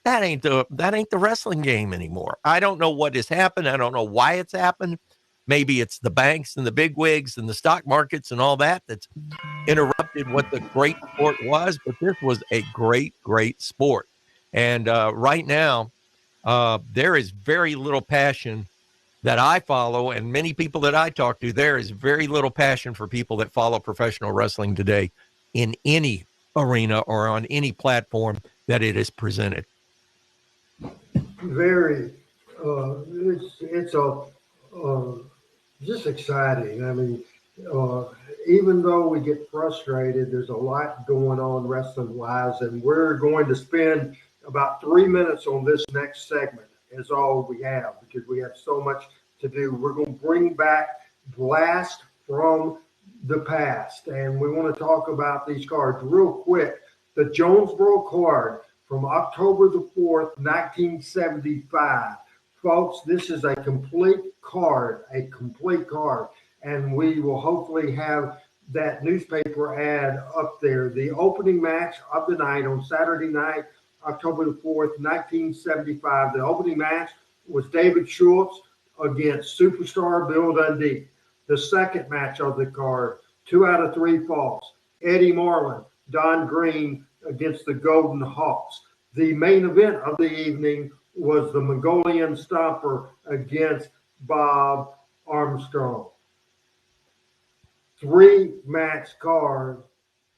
That ain't the wrestling game anymore. I don't know what has happened. I don't know why it's happened. Maybe it's the banks and the big wigs and the stock markets and all that that's interrupted what the great sport was. But this was a great, great sport. And right now, there is very little passion that I follow, and many people that I talk to, there is very little passion for people that follow professional wrestling today in any arena or on any platform that it is presented. Very, it's just exciting. I mean, even though we get frustrated, there's a lot going on wrestling wise, and we're going to spend about 3 minutes on this next segment. Is all we have because we have so much to do. We're going to bring back Blast from the Past, and we want to talk about these cards real quick. The Jonesboro card from October the 4th, 1975. Folks, this is a complete card, and we will hopefully have that newspaper ad up there. The opening match of the night on Saturday night, October the 4th, 1975. The opening match was David Schultz against Superstar Bill Dundee. The second match of the card, 2 out of 3 falls. Eddie Marlin, Don Green against the Golden Hawks. The main event of the evening was the Mongolian Stomper against Bob Armstrong. 3-match card.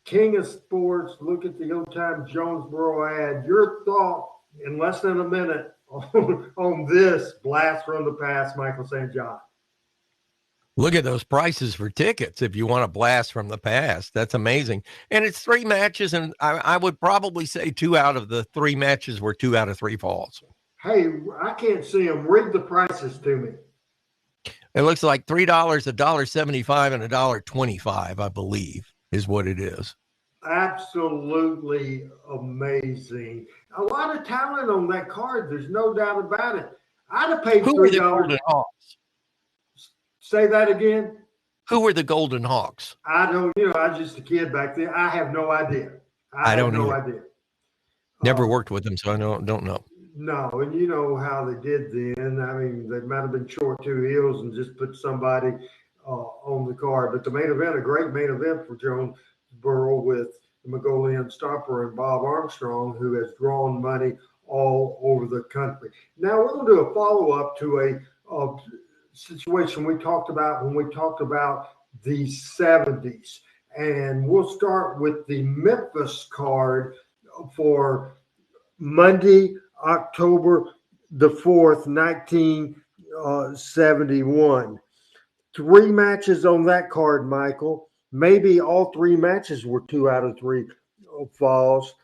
King of Sports, look at the old-time Jonesboro ad. Your thought in less than a minute on this Blast from the Past, Michael St. John. Look at those prices for tickets if you want a Blast from the Past. That's amazing. And it's 3 matches, and I would probably say 2 out of the 3 matches were 2 out of 3 falls. Hey, I can't see them. Read the prices to me. It looks like $3, $1.75, and $1.25, I believe, is what it is. Absolutely amazing. A lot of talent on that card. There's no doubt about it. I'd have paid $3. Who were the Golden Hawks? Say that again. Who were the Golden Hawks? I don't, I was just a kid back then. I have no idea. I don't know. Idea. Never worked with them, so I don't know. No, and you know how they did then. I mean, they might have been short 2 heels and just put somebody on the card. But the main event, a great main event for Jonesboro with the Mongolian Stomper and Bob Armstrong, who has drawn money all over the country. Now we're going to do a follow-up to a situation we talked about when we talked about the 70s. And we'll start with the Memphis card for Monday, October the 4th, 1971. 3 matches on that card, Michael. Maybe all 3 matches were 2 out of 3 falls.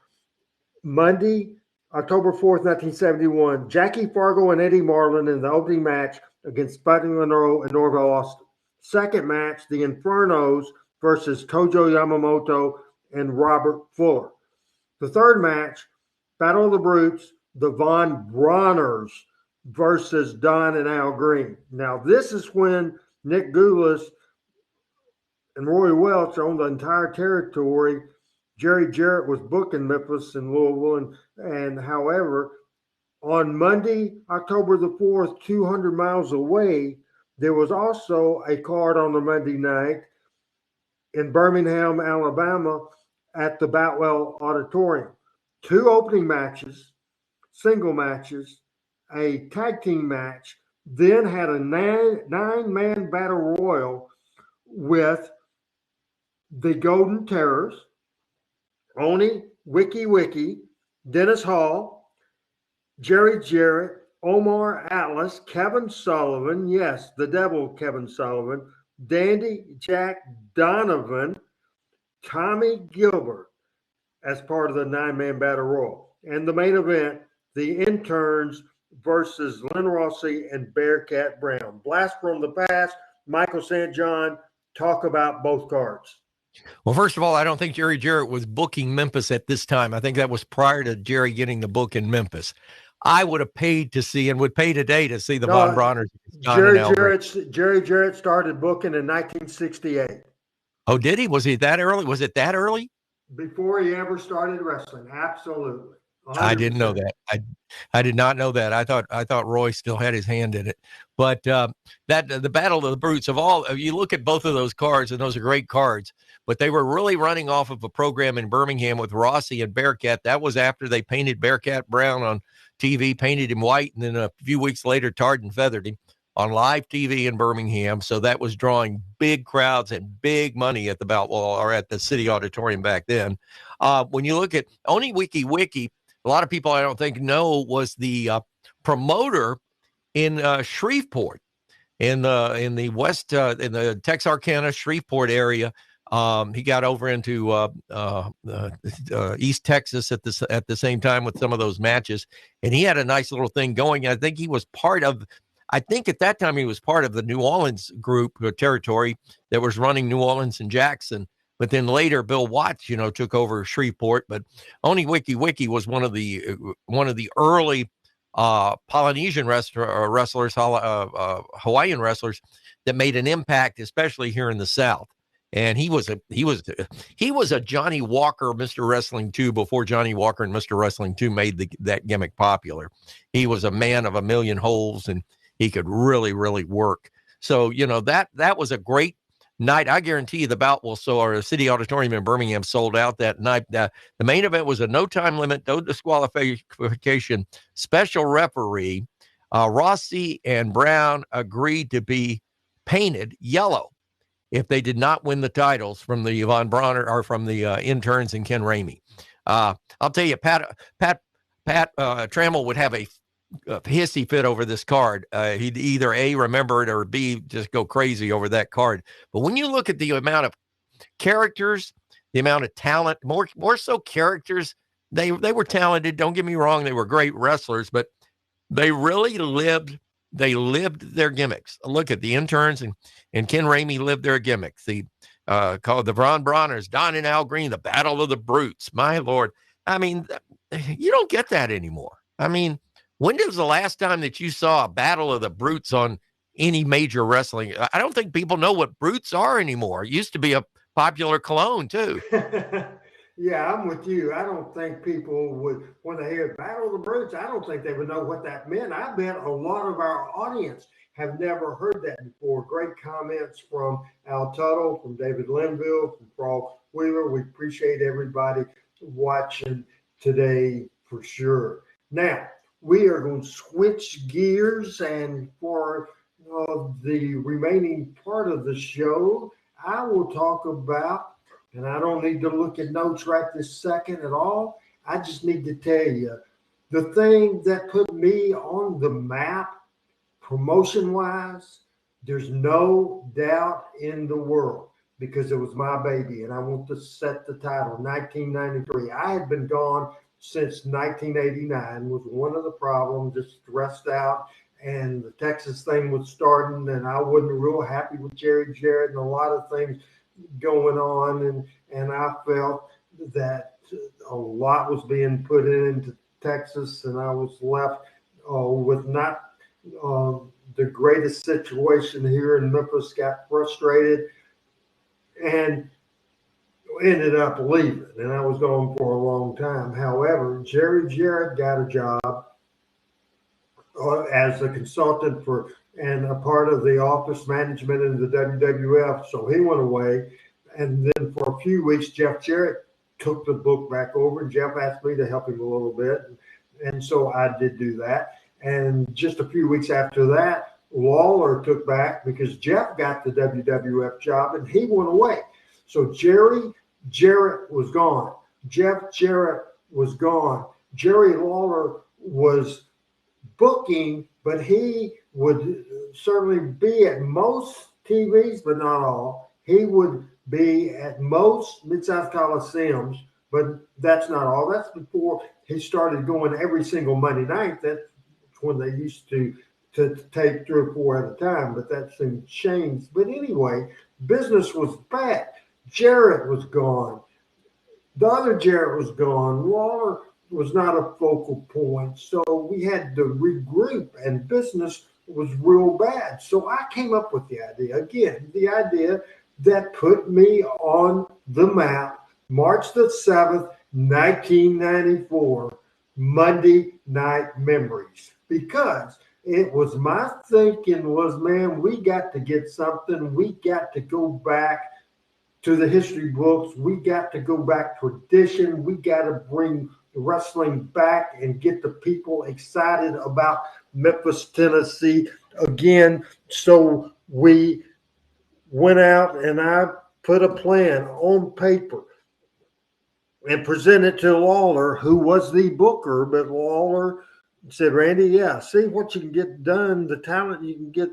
Monday, October 4th, 1971. Jackie Fargo and Eddie Marlin in the opening match against Sputnik Monroe and Norvell Austin. Second match, the Infernos versus Tojo Yamamoto and Robert Fuller. The third match, Battle of the Brutes, the Von Brauners versus Don and Al Green. Now, this is when Nick Gulas and Roy Welch owned the entire territory. Jerry Jarrett was booking Memphis and Louisville. And however, on Monday, October the 4th, 200 miles away, there was also a card on the Monday night in Birmingham, Alabama at the Boutwell Auditorium. 2 opening matches, single matches, a tag team match, then had a 9-man battle royal with the Golden Terrors, Oni, Wiki, Dennis Hall, Jerry Jarrett, Omar Atlas, Kevin Sullivan, yes, the devil Kevin Sullivan, Dandy Jack Donovan, Tommy Gilbert as part of the 9-man battle royal. And the main event, the Interns versus Lynn Rossi and Bearcat Brown. Blast from the Past, Michael St. John, talk about both cards. Well, first of all, I don't think Jerry Jarrett was booking Memphis at this time. I think that was prior to Jerry getting the book in Memphis. I would have paid to see and would pay today to see the Von Brauners. Jerry Jarrett started booking in 1968. Oh, did he? Was he that early? Was it that early? Before he ever started wrestling. Absolutely. I didn't know 100%. that. I did not know that. I thought Roy still had his hand in it. But that the Battle of the Brutes of all, you look at both of those cards, and those are great cards. But they were really running off of a program in Birmingham with Rossi and Bearcat. That was after they painted Bearcat brown on TV, painted him white, and then a few weeks later tarred and feathered him on live TV in Birmingham. So that was drawing big crowds and big money at the Boutwell or at the City Auditorium back then. When you look at Only Wiki Wiki, a lot of people I don't think know was the promoter in Shreveport in the west in the Texarkana Shreveport area. He got over into East Texas at the same time with some of those matches, and he had a nice little thing going. I think he was part of. I think at that time he was part of the New Orleans group or territory that was running New Orleans and Jackson. But then later, Bill Watts, took over Shreveport. But Only Wiki Wiki was one of the early Polynesian wrestlers, Hawaiian wrestlers that made an impact, especially here in the South. And he was a Johnny Walker, Mr. Wrestling 2 before Johnny Walker and Mr. Wrestling 2 made that gimmick popular. He was a man of a million holes, and he could really, really work. So that was a great night. I guarantee you the Boutwell or City Auditorium in Birmingham sold out that night. The main event was a no time limit, no disqualification, special referee. Rossi and Brown agreed to be painted yellow if they did not win the titles from the Von Bronner or from the interns and Ken Ramey. I'll tell you, Pat Trammell would have a hissy fit over this card. He'd either A, remember it, or B, just go crazy over that card. But when you look at the amount of characters, the amount of talent, more so characters, they were talented. Don't get me wrong. They were great wrestlers, but they really lived their gimmicks. Look at the interns and Ken Ramey lived their gimmicks. Called the Von Bronners, Don and Al Green, the Battle of the Brutes. My Lord. I mean, you don't get that anymore. I mean, when was the last time that you saw a Battle of the Brutes on any major wrestling? I don't think people know what brutes are anymore. It used to be a popular cologne, too. Yeah, I'm with you. I don't think people would, when they hear Battle of the Brutes, I don't think they would know what that meant. I bet a lot of our audience have never heard that before. Great comments from Al Tuttle, from David Linville, from Paul Wheeler. We appreciate everybody watching today for sure. Now, we are going to switch gears, and for the remaining part of the show, I will talk about, and I don't need to look at notes right this second at all. I just need to tell you, the thing that put me on the map promotion-wise, there's no doubt in the world, because it was my baby, and I want to set the title, 1993. I had been gone since 1989, was one of the problems, just stressed out, and the Texas thing was starting, and I wasn't real happy with Jerry Jarrett and a lot of things going on, and I felt that a lot was being put into Texas, and I was left with not the greatest situation here in Memphis, got frustrated, and ended up leaving, and I was gone for a long time. However, Jerry Jarrett got a job as a consultant for and a part of the office management in the WWF, so he went away. And then for a few weeks, Jeff Jarrett took the book back over, and Jeff asked me to help him a little bit, and so I did do that. And just a few weeks after that, Lawler took back because Jeff got the WWF job, and he went away. So Jerry Jarrett was gone. Jeff Jarrett was gone. Jerry Lawler was booking, but he would certainly be at most TVs, but not all. He would be at most Mid-South Coliseums, but that's not all. That's before he started going every single Monday night. That's when they used to tape 3 or 4 at a time, but that seemed changed. But anyway, business was bad. Jarrett was gone. The other Jarrett was gone. Lawler was not a focal point. So we had to regroup, and business was real bad. So I came up with the idea. Again, the idea that put me on the map. March the 7th, 1994, Monday Night Memories. Because it was my thinking was, man, we got to get something. We got to go back to the history books. We got to go back tradition. We got to bring wrestling back and get the people excited about Memphis, Tennessee again. So we went out and I put a plan on paper and presented to Lawler, who was the booker, but Lawler said, Randy, yeah, see what you can get done, the talent you can get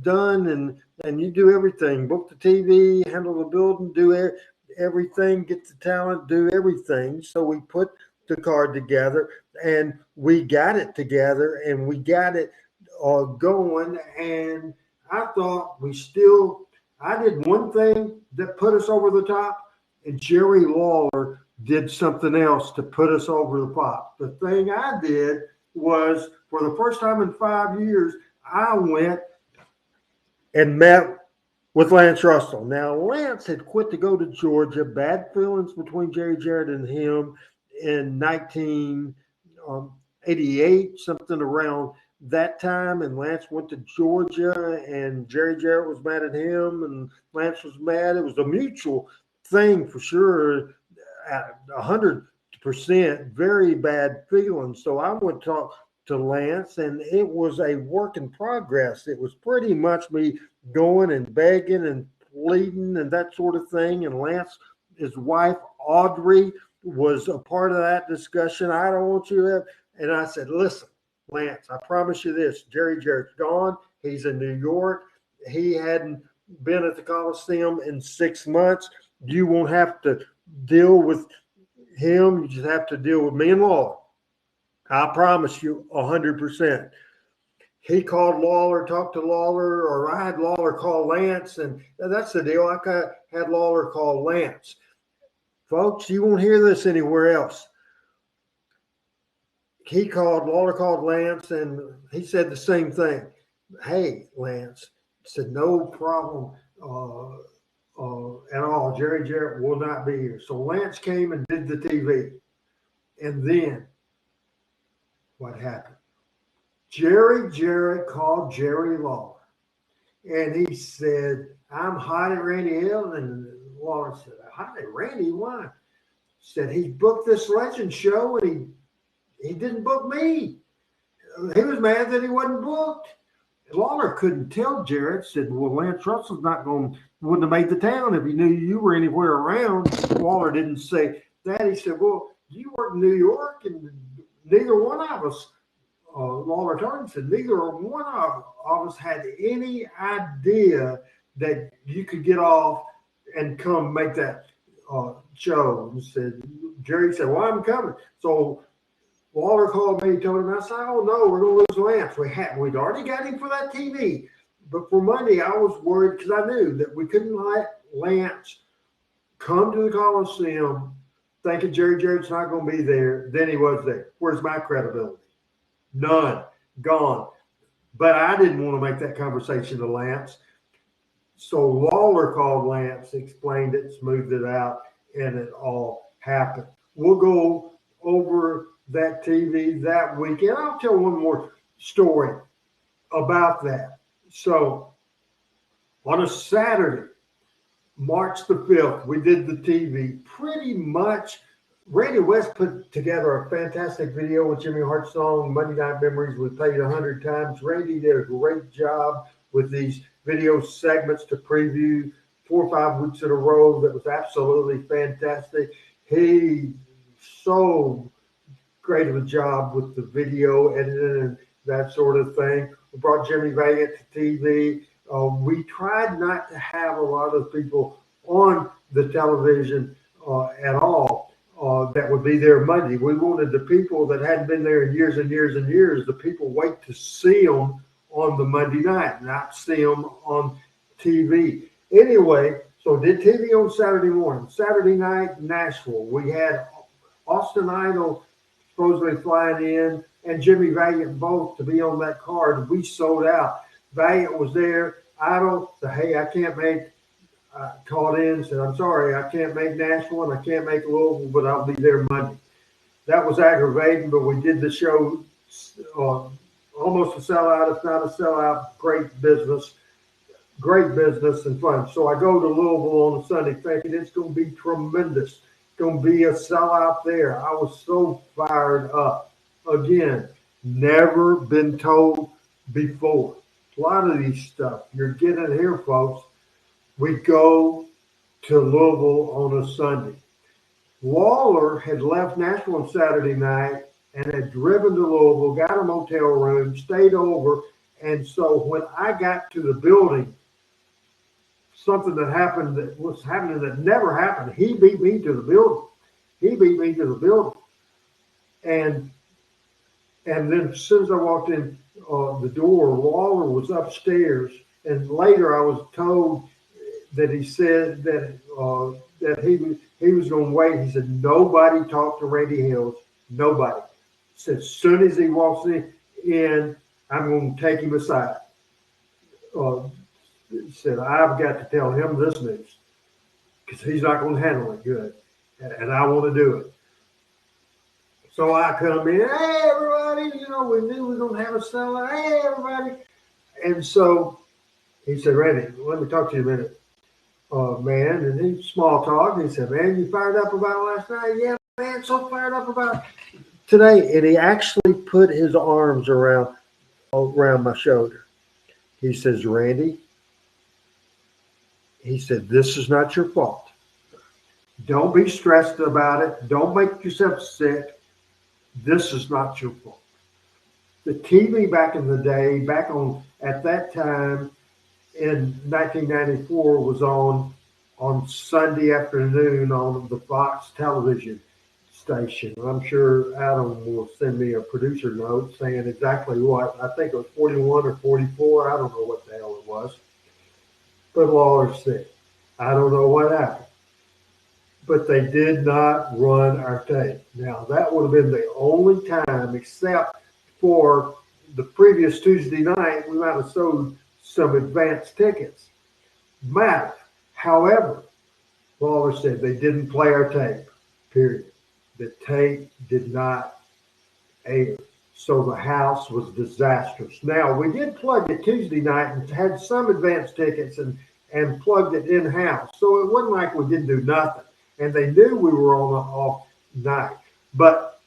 done, and you do everything. Book the TV, handle the building, do everything, get the talent, do everything. So we put the card together, and we got it together, and we got it going. And I thought I did one thing that put us over the top, and Jerry Lawler did something else to put us over the top. The thing I did was, for the first time in 5 years, I went and met with Lance Russell. Now, Lance had quit to go to Georgia. Bad feelings between Jerry Jarrett and him in 1988, something around that time. And Lance went to Georgia, and Jerry Jarrett was mad at him, and Lance was mad. It was a mutual thing for sure, 100%, very bad feelings. So I went to talk to Lance, and it was a work in progress. It was pretty much me going and begging and pleading and that sort of thing. And Lance, his wife, Audrey, was a part of that discussion. I don't want you to have, and I said, listen, Lance, I promise you this, Jerry Jarrett's gone. He's in New York. He hadn't been at the Coliseum in 6 months. You won't have to deal with him. You just have to deal with me and Lawler. I promise you 100%. He called Lawler, talked to Lawler, or I had Lawler call Lance, and that's the deal. I had Lawler call Lance. Folks, you won't hear this anywhere else. Lawler called Lance, and he said the same thing. Hey, Lance, said no problem at all. Jerry Jarrett will not be here. So Lance came and did the TV. And then what happened? Jerry Jarrett called Jerry Lawler, and he said, I'm hot at Randy Hill. And Lawler said, hot at Randy? Why? He said, he booked this legend show, and he didn't book me. He was mad that he wasn't booked. Lawler couldn't tell Jarrett, said, well, Lance Russell's wouldn't have made the town if he knew you were anywhere around. Lawler didn't say that. He said, well, you work in New York, and neither one of us, Lawler told him, said, neither one of us had any idea that you could get off and come make that show. And Jerry said, well, I'm coming. So Lawler called me, told him, I said, oh, no, we're going to lose Lance. We'd already got him for that TV. But for Monday, I was worried because I knew that we couldn't let Lance come to the Coliseum thinking Jerry Jarrett's not going to be there. Then he was there. Where's my credibility? None. Gone. But I didn't want to make that conversation to Lance. So Lawler called Lance, explained it, smoothed it out, and it all happened. We'll go over that TV that weekend. I'll tell one more story about that. So on a Saturday, March the 5th, we did the TV. Pretty much, Randy West put together a fantastic video with Jimmy Hart's song, Monday Night Memories. We played 100 times. Randy did a great job with these video segments to preview 4 or 5 weeks in a row. That was absolutely fantastic. He so great of a job with the video editing and that sort of thing. We brought Jimmy Valiant to TV. We tried not to have a lot of people on the television at all that would be there Monday. We wanted the people that hadn't been there in years and years and years, the people wait to see them on the Monday night, not see them on TV. Anyway, so did TV on Saturday morning. Saturday night, Nashville. We had Austin Idol supposedly flying in and Jimmy Valiant both to be on that card. We sold out. Valiant was there. Idol said, hey, I can't make I called in and said, I'm sorry, I can't make Nashville and I can't make Louisville, but I'll be there Monday. That was aggravating, but we did the show almost a sellout, if not a sellout. Great business and fun. So I go to Louisville on a Sunday thinking it's going to be tremendous. It's going to be a sellout there. I was so fired up. Again, never been told before. A lot of these stuff you're getting here, folks. We go to Louisville on a Sunday. Waller had left Nashville on Saturday night and had driven to Louisville, got a motel room, stayed over. And so when I got to the building, something that happened that was happening that never happened, he beat me to the building. And then as soon as I walked in the door, Waller was upstairs. And later I was told that he said that he was going to wait. He said, nobody talked to Randy Hills. Nobody. He said, as soon as he walks in, I'm going to take him aside. He said, I've got to tell him this news because he's not going to handle it good. And I want to do it. So I come in, hey, everybody, we knew we were going to have a sellout. Hey, everybody. And so he said, Randy, let me talk to you a minute, man. And he small talk. And he said, man, you fired up about it last night? Yeah, man, so fired up about it today. And he actually put his arms around my shoulder. He says, Randy, he said, this is not your fault. Don't be stressed about it. Don't make yourself sick. This is not your fault. The TV back in the day, at that time in 1994, was on Sunday afternoon on the Fox television station. I'm sure Adam will send me a producer note saying exactly what. I think it was 41 or 44. I don't know what the hell it was. But Waller said, I don't know what happened. But they did not run our tape. Now, that would have been the only time, except for the previous Tuesday night, we might have sold some advance tickets. Matter. However, Waller said they didn't play our tape, period. The tape did not air. So the house was disastrous. Now, we did plug it Tuesday night and had some advance tickets and plugged it in-house. So it wasn't like we didn't do nothing. And they knew we were on an off night. But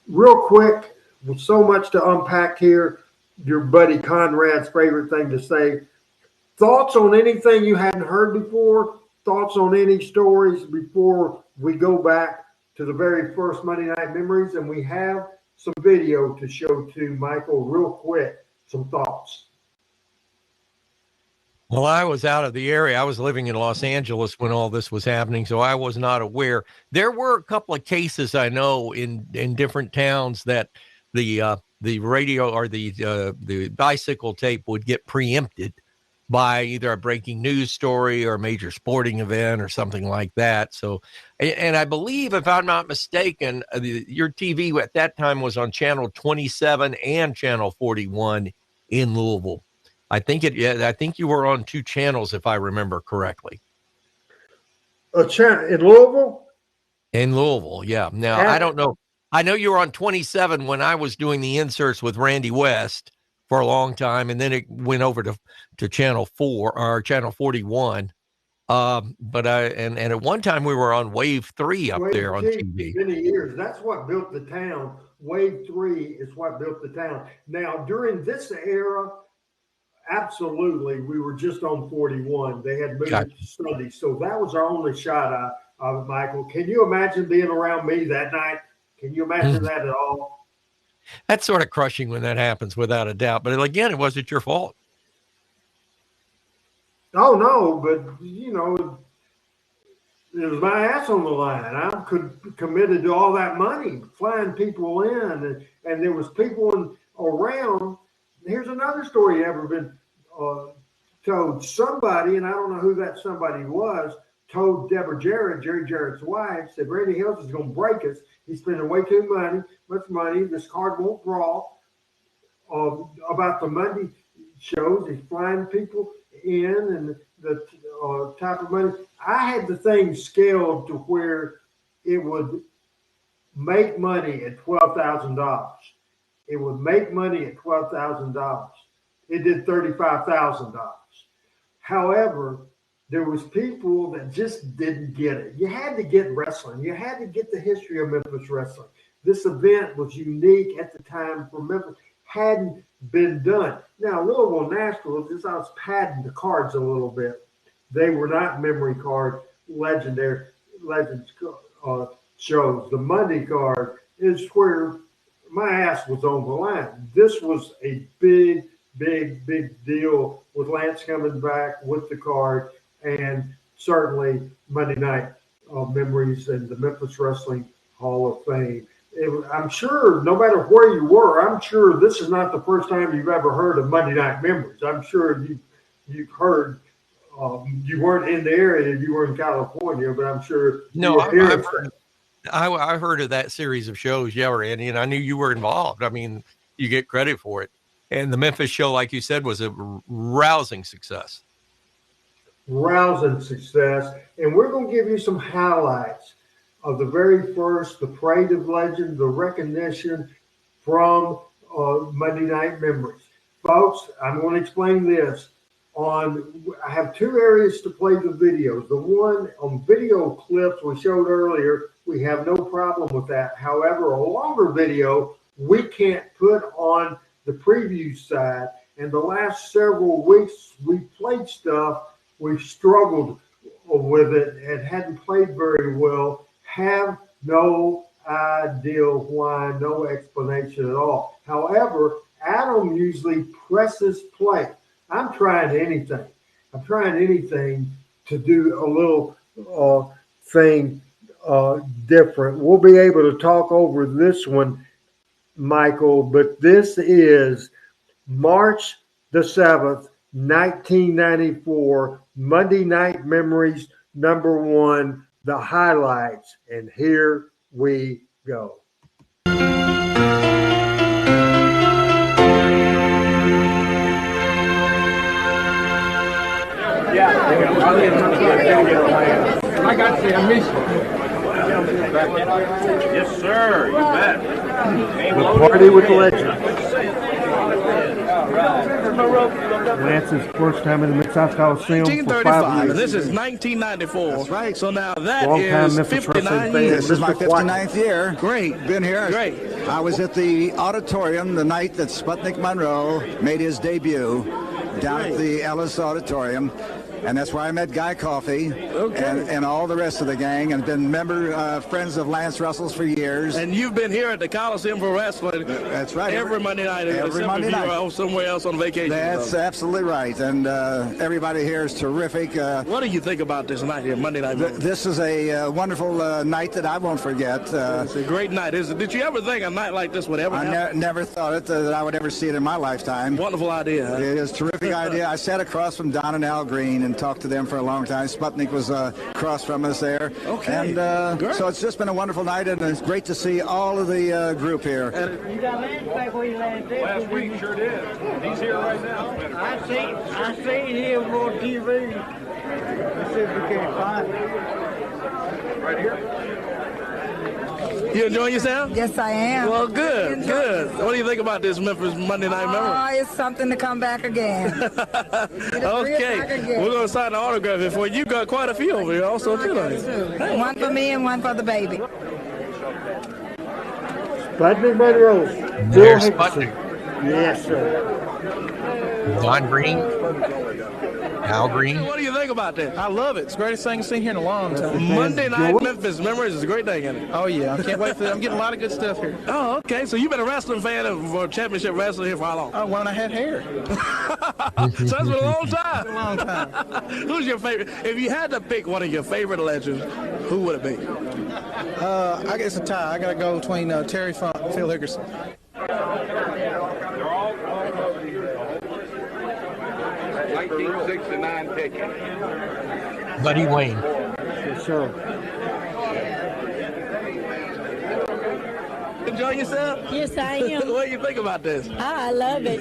real quick, with so much to unpack here, your buddy Conrad's favorite thing to say, thoughts on anything you hadn't heard before, thoughts on any stories before we go back to the very first Monday Night Memories. And we have some video to show to Michael real quick, some thoughts. Well, I was out of the area. I was living in Los Angeles when all this was happening, so I was not aware. There were a couple of cases I know in different towns that the radio or the bicycle tape would get preempted by either a breaking news story or a major sporting event or something like that. So, and I believe, if I'm not mistaken, your TV at that time was on channel 27 and channel 41 in Louisville. I think you were on two channels, if I remember correctly. A channel in Louisville? In Louisville, yeah. Now, I don't know. I know you were on 27 when I was doing the inserts with Randy West for a long time, and then it went over to channel 4 or channel 41. But at one time we were on Wave 3 up there on TV. Many years. That's what built the town. Wave 3 is what built the town. Now, during this era, absolutely, we were just on 41. They had moved it to Sunday. So that was our only shot of it, Michael. Can you imagine being around me that night? Can you imagine that at all? That's sort of crushing when that happens, without a doubt. But again, it wasn't your fault. Oh, no, but, it was my ass on the line. I'm committed to all that money, flying people in, and there was people around. Here's another story ever been told. Somebody, and I don't know who that somebody was, told Deborah Jarrett, Jerry Jarrett's wife, said, Randy Hills is going to break us. He's spending way too much money. This card won't draw. About the Monday shows, he's flying people in, and the type of money. I had the thing scaled to where it would make money at $12,000. It would make money at $12,000. It did $35,000. However, there was people that just didn't get it. You had to get wrestling. You had to get the history of Memphis wrestling. This event was unique at the time for Memphis. Hadn't been done. Now, Louisville Nashville, just I was padding the cards a little bit. They were not memory card legends shows. The Monday card is where my ass was on the line. This was a big deal with Lance coming back with the card, and certainly Monday Night Memories and the Memphis Wrestling Hall of Fame. I'm sure no matter where you were, I'm sure this is not the first time you've ever heard of Monday Night Memories. I'm sure you've heard. You weren't in the area, you were in California, but I'm sure. No, I heard of that series of shows, yeah, Randy, and I knew you were involved. I mean, you get credit for it. And the Memphis show, like you said, was a rousing success. Rousing success. And we're going to give you some highlights of the very first, the Parade of Legends, the recognition from Monday Night Memories. Folks, I'm going to explain this. I have two areas to play the videos. The one on video clips we showed earlier, we have no problem with that. However, a longer video, we can't put on the preview side. And the last several weeks, we played stuff. We've struggled with it and hadn't played very well. Have no idea why, no explanation at all. However, Adam usually presses play. I'm trying anything. I'm trying anything to do a little thing different. We'll be able to talk over this one, Michael, but this is March the 7th, 1994, Monday Night Memories, #1, the highlights. And here we go. I got to say, I miss you. Yes, sir. You bet. The Party with the Legends. Lance's first time in the Mid-South Coliseum. 1935, and this is 1994. That's right. So now that is 59 years. This is my 59th year. Great. Been here. Great. I was at the auditorium the night that Sputnik Monroe made his debut down at the Ellis Auditorium. And that's where I met Guy Coffey and all the rest of the gang, and been friends of Lance Russell's for years. And you've been here at the Coliseum for Wrestling. That's right. Every Monday night. Every Monday night. Or somewhere else on vacation. That's absolutely right. And everybody here is terrific. What do you think about this night here, Monday night? This is a wonderful night that I won't forget. It's a great night. Did you ever think a night like this would ever happen? I never thought that I would ever see it in my lifetime. Wonderful idea. Huh? It is a terrific idea. I sat across from Don and Al Green and talked to them for a long time. Sputnik was across from us there. Okay. And so it's just been a wonderful night, and it's great to see all of the group here. You got Lance back where you landed. Last week, sure did. He's here right now. I seen him on TV. Let's see if we can't find him. Right here. You enjoying yourself? Yes, I am. Well, good. What do you think about this Memphis Monday Night Memory? Oh, it's something to come back again. Okay. We're going to sign the autograph here for you. You got quite a few over here also, too. Hey. One for me and one for the baby. Sputnik Monroe. There's Sputnik. Yes, sir. Don Green. Al Green. What do you think about that? I love it. It's the greatest thing I've seen here in a long time. Monday Night Memphis Memories is a great thing, isn't it? Oh, yeah. I can't wait for that. I'm getting a lot of good stuff here. Oh, okay. So you've been a wrestling fan for championship wrestling here for how long? Oh, when I had hair. So that's been a long time. A long time. Who's your favorite? If you had to pick one of your favorite legends, who would it be? I guess a tie. I got to go between Terry Funk and Phil Hickerson. 1969 picking. Buddy Wayne. Yes, sir. enjoying yourself? Yes, I am. What do you think about this? I love it.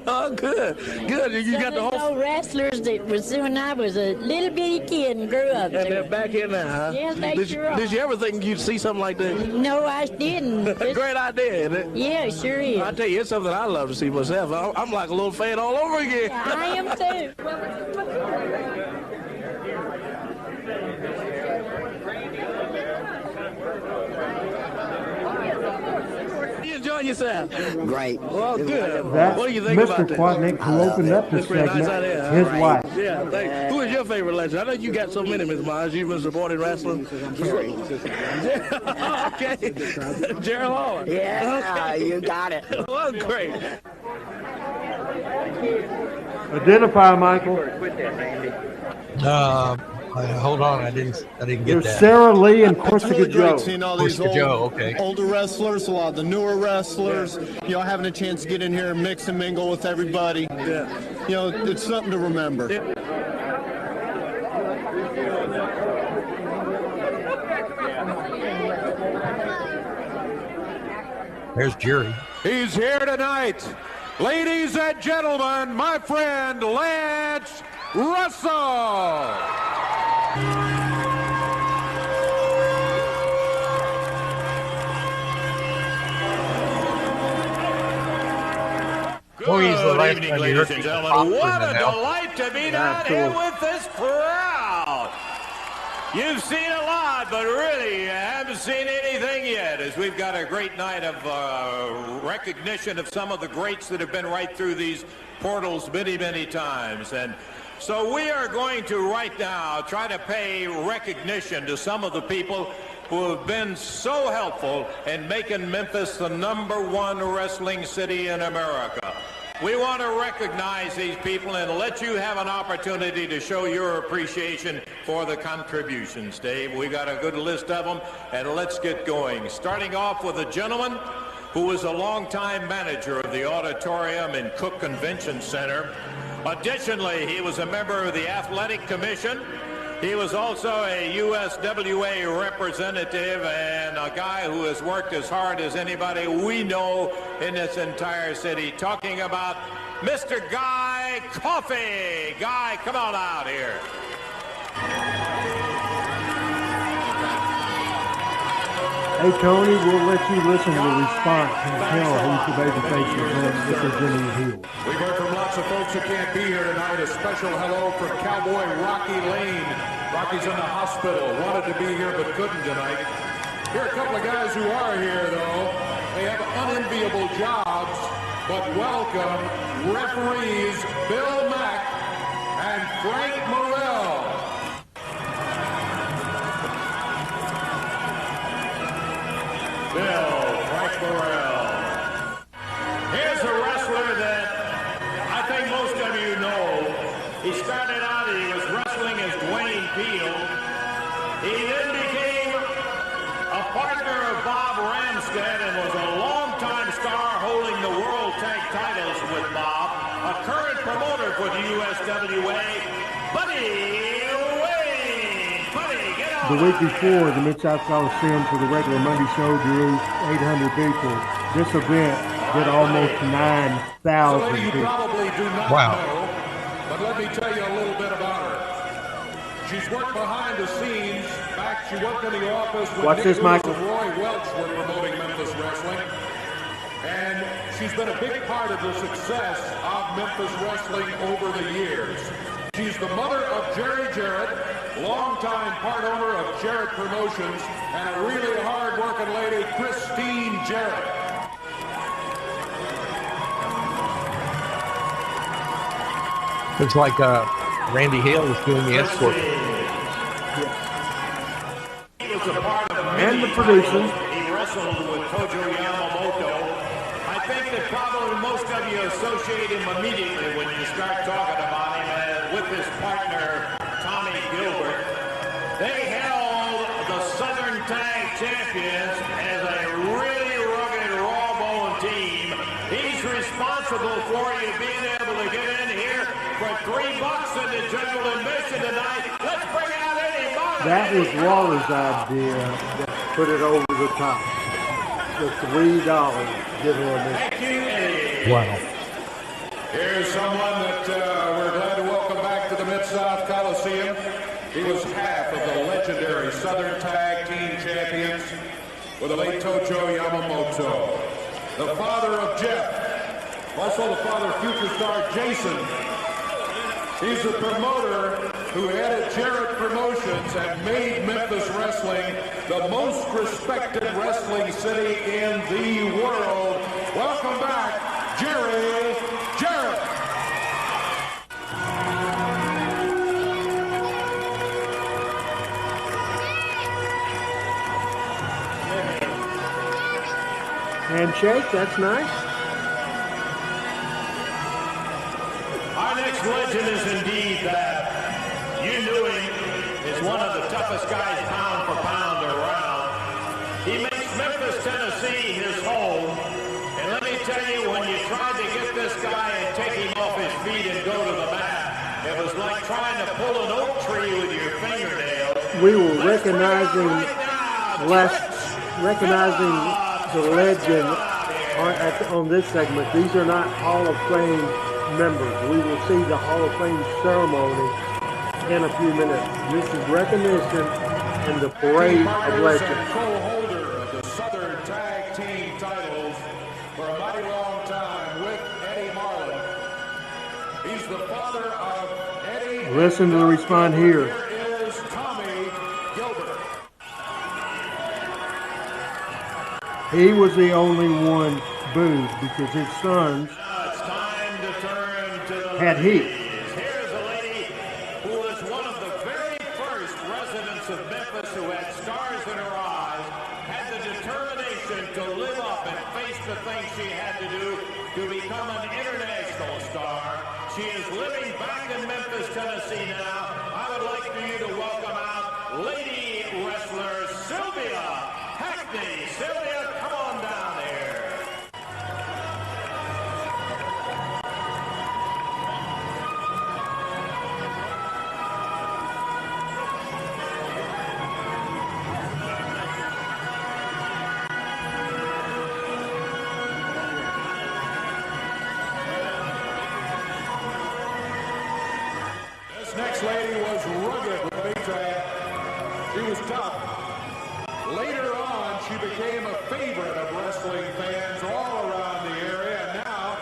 Oh, good. Good. You got the whole... Old wrestlers that was when I was a little bitty kid and grew up. And they're back here now, huh? Yes, they sure are. Did you ever think you'd see something like this? No, I didn't. Great idea, isn't it? Yeah, it sure is. I tell you, it's something I love to see myself. I'm like a little fan all over again. Yeah, I am too. You enjoying yourself? Great. Well, good. That's What do you think Mr. about this? Quadnick, who opened up the It's pretty segment, nice out there, huh? his wife. Yeah, thanks. Who is your favorite legend? I know you got so many, Ms. Myers. You've been supporting wrestling. Okay. Gerald Hall. Yeah, okay. you got it. Well, great. Identify, Michael. Hold on, I didn't get There's that. Sarah Lee and It's really Corsica Joe. great seeing all these Corsica Joe, okay. older wrestlers, a lot of the newer wrestlers, having a chance to get in here and mix and mingle with everybody. Yeah. It's something to remember. Yeah. There's Jerry. He's here tonight. Ladies and gentlemen, my friend Lance Russell. Oh, he's the last evening, time you ladies heard and people gentlemen. pop What a in and out. delight to be down here with this crowd. You've seen a lot, but really you haven't seen anything yet, as we've got a great night of recognition of some of the greats that have been right through these portals many, many times. And so we are going to right now try to pay recognition to some of the people who have been so helpful in making Memphis the #1 wrestling city in America. We want to recognize these people and let you have an opportunity to show your appreciation for the contributions, Dave. We got a good list of them, and let's get going. Starting off with a gentleman who was a longtime manager of the auditorium in Cook Convention Center. Additionally, he was a member of the Athletic Commission. He was also a USWA representative and a guy who has worked as hard as anybody we know in this entire city. Talking about Mr. Guy Coffey. Guy, come on out here. Hey, Tony, we'll let you listen to the response and tell who's the baby face if there's any heels. We've heard from lots of folks who can't be here tonight. A special hello from Cowboy Rocky Lane. Rocky's in the hospital. Wanted to be here but couldn't tonight. Here are a couple of guys who are here, though. They have unenviable jobs, but welcome referees Bill Mack and Frank Morrell. Bill, Frank Morrell. Here's a wrestler that I think most of you know. He started out, he was wrestling as Dwayne Peel. He then became a partner of Bob Ramstead and was a longtime star holding the World Tag Titles with Bob. A current promoter for the USWA, Buddy Wayne. Buddy, get on. The week before, the Mid-South Coliseum for the regular Monday show drew 800 people. This event did almost 9,000 You people. probably do not know, but let me tell you a little bit about her. She's worked behind the scenes. Back, she worked in the office when Watch Nick this, Lewis Michael. and Roy Welch were promoting Memphis wrestling. And she's been a big part of the success of Memphis wrestling over the years. She's the mother of Jerry Jarrett, longtime part owner of Jarrett Promotions, and a really hard-working lady, Christine Jarrett. Looks like Randy Hale was doing the escort. He was a part of And the producer. He wrestled with Tojo Yamamoto. I think that probably most of you associate him immediately when you start talking about him with his partner, Tommy Gilbert. They held the Southern Tag Champions as a really rugged, raw-boned team. He's responsible for you being able to get in here for $3 in the general admission tonight. Let's bring out Eddie Martin. That was Waller's idea that put it over the top. for $3 general admission. Thank you, Eddie. Wow. Here's someone that we're glad to welcome back to the Mid-South Coliseum. He was half of the legendary Southern Tag Team Champions with the late Tojo Yamamoto. The father of Jeff, also the father of future star Jason. He's the promoter who headed Jarrett Promotions and made Memphis Wrestling the most respected wrestling city in the world. Welcome back, Jerry Jarrett. Handshake, that's nice. Our next legend is indeed that. You knew him as one of the toughest guys pound for pound around. He makes Memphis, Tennessee his home. And let me tell you, when you tried to get this guy and take him off his feet and go to the mat, it was like trying to pull an oak tree with your fingernails. We were recognizing the legend on this segment. These are not Hall of Fame members. We will see the Hall of Fame ceremony in a few minutes. This is recognition and the parade of legends. Co-holder of the Southern Tag Team titles for a mighty long time with Eddie Marlin. He's the father of Eddie. Listen to the response here. Here is Tommy Gilbert. He was the only one booed because his sons had heat. Here's a lady who was one of the very first residents of Memphis who had stars in her eyes, had the determination to live up and face the things she had to do to become an international star. She is living back in Memphis, Tennessee now. I would like for you to welcome out lady wrestler Sylvia Hackney. Sylvia, come on down here. Next lady was rugged, let me tell you. She was tough. Later on, she became a favorite of wrestling fans all around the area, and now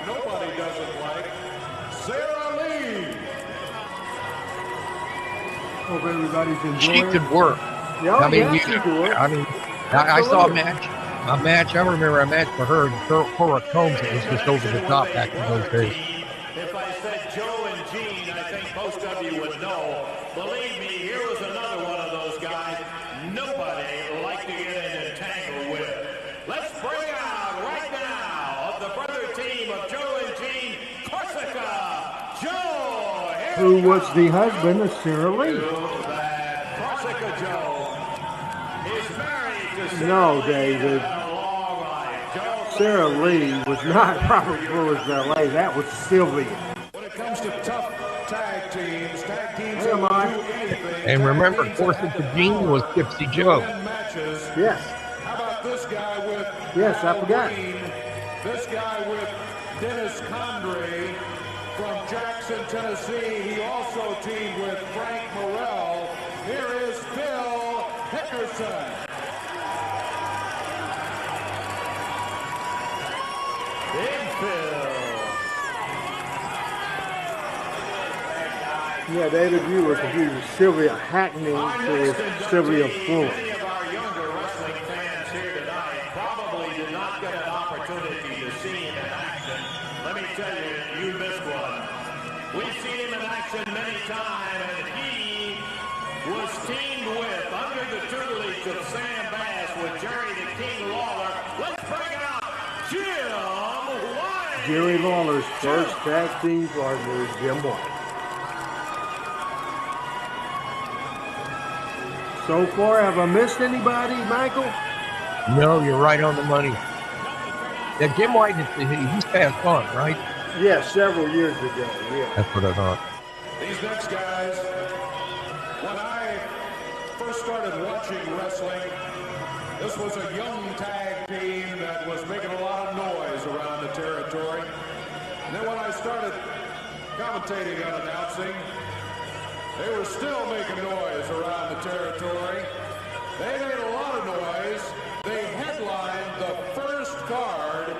nobody doesn't like Sarah Lee. Hope everybody's enjoying. She could work. Yeah, I mean, she could work. I saw a match. I remember a match for her and Cora Combs. It was just over the top back in those days. If I said Joe and Gene, I think most of you would know. Believe me, here was another one of those guys nobody liked to get entangled with. Let's bring out right now of the brother team of Joe and Gene, Corsica Joe. Who was the husband of Sarah Lee? Corsica Joe is married to Sarah No, Lee. David. Sarah Lee was not Robert Flores Valet. That was Sylvia. When it comes to tough tag teams Hey, will Mike. do anything. And remember, Corsica Jean was Gypsy Joe. Matches. Yes. How about this guy with Yes, I forgot. This guy with Dennis Condrey from Jackson, Tennessee. He also teamed with Frank Morrell. Here is Phil Hickerson. Big Phil. Yeah, David, you were confused. Sylvia Hackney to Sylvia Fuller. Many of our younger wrestling fans here tonight probably did not get an opportunity to see him in action. Let me tell you, you missed one. We've seen him in action many times, and he was teamed with, under the tutelage of Sam Bass, with Jerry the King Lawler. Let's bring out Jim White. Jerry Lawler's first tag team partner is Jim White. So far, have I missed anybody, Michael? No, you're right on the money. Yeah, Jim White, he's passed on, right? Yes, several years ago, yeah. That's what I thought. These next guys, when I first started watching wrestling, this was a young tag tag team that was making a lot of noise around the territory. And then when I started commentating and announcing, they were still making noise around the territory. They made a lot of noise. They headlined the first card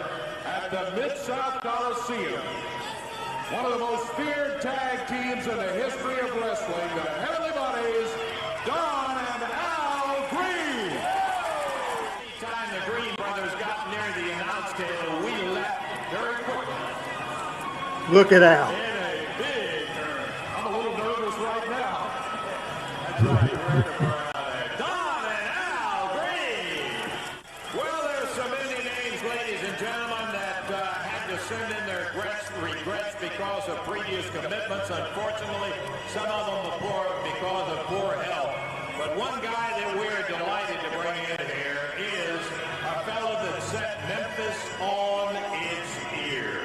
at the Mid-South Coliseum. One of the most feared tag teams in the history of wrestling, the Heavenly Bodies, Don and Al Green. Anytime the Green brothers got near the announce table, we left very quickly. Look at Al. In a big hurry. I'm a little nervous right now. That's right, you're ready for Don and Al Green. Well, there's so many names, ladies and gentlemen, that had to send in their regrets because of previous commitments. Unfortunately, some of them were because of poor health. But one guy that we're delighted to bring in here is a fellow that set Memphis on its ear.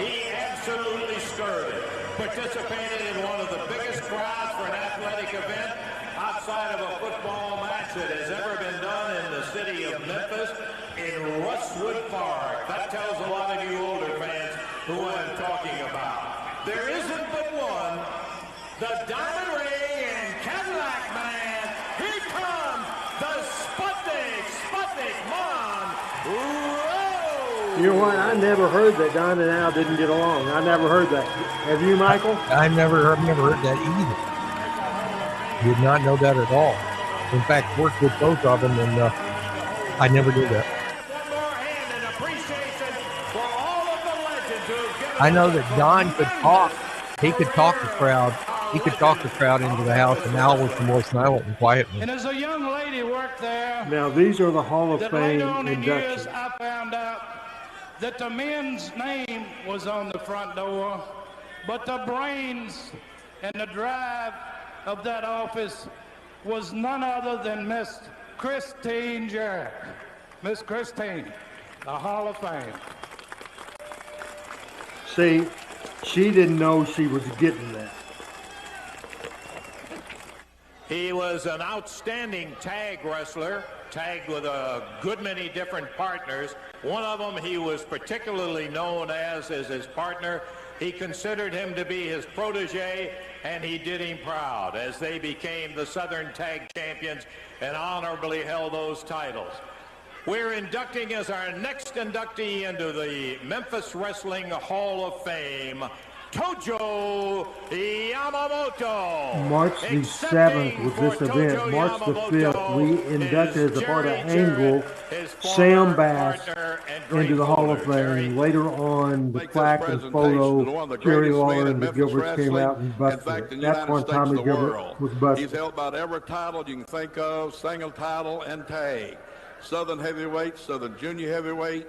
He absolutely stirred it. Participated in one of the biggest crowds for an athletic event outside of a football match that has ever been done in the city of Memphis, in Westwood Park. That tells a lot of you older fans who I'm talking about. There isn't but one, the Diamond Ring and Cadillac Man. Here comes the Sputnik Man. Whoa! You know what? I never heard that Don and Al didn't get along. I never heard that. Have you, Michael? I've never heard that either. Did not know that at all. In fact, worked with both of them, and I never knew that. One more hand in appreciation for all of the legends who have given I know that Don could talk. He could talk the crowd. He could talk the crowd into the house, and Al was the more silent and quiet one. And as a young lady worked there, Now, these are the Hall of that Fame later on in years inductions. I found out that the men's name was on the front door, but the brains and the drive of that office was none other than Miss Christine Jarrett. Miss Christine, the Hall of Fame. See, she didn't know she was getting that. He was an outstanding tag wrestler, tagged with a good many different partners. One of them he was particularly known as his partner. He considered him to be his protege, and he did him proud as they became the Southern Tag Champions and honorably held those titles. We're inducting as our next inductee into the Memphis Wrestling Hall of Fame, Tojo Yamamoto. March the 7th was this event. March the 5th, we inducted as a part of Angle Sam Bass into the Hall of Fame. Later on, the plaque and photo, Jerry Lawler and the Gilberts came out and busted it. That's when Tommy Gilbert was busted. He's held about every title you can think of, single title and tag. Southern Heavyweight, Southern Junior Heavyweight,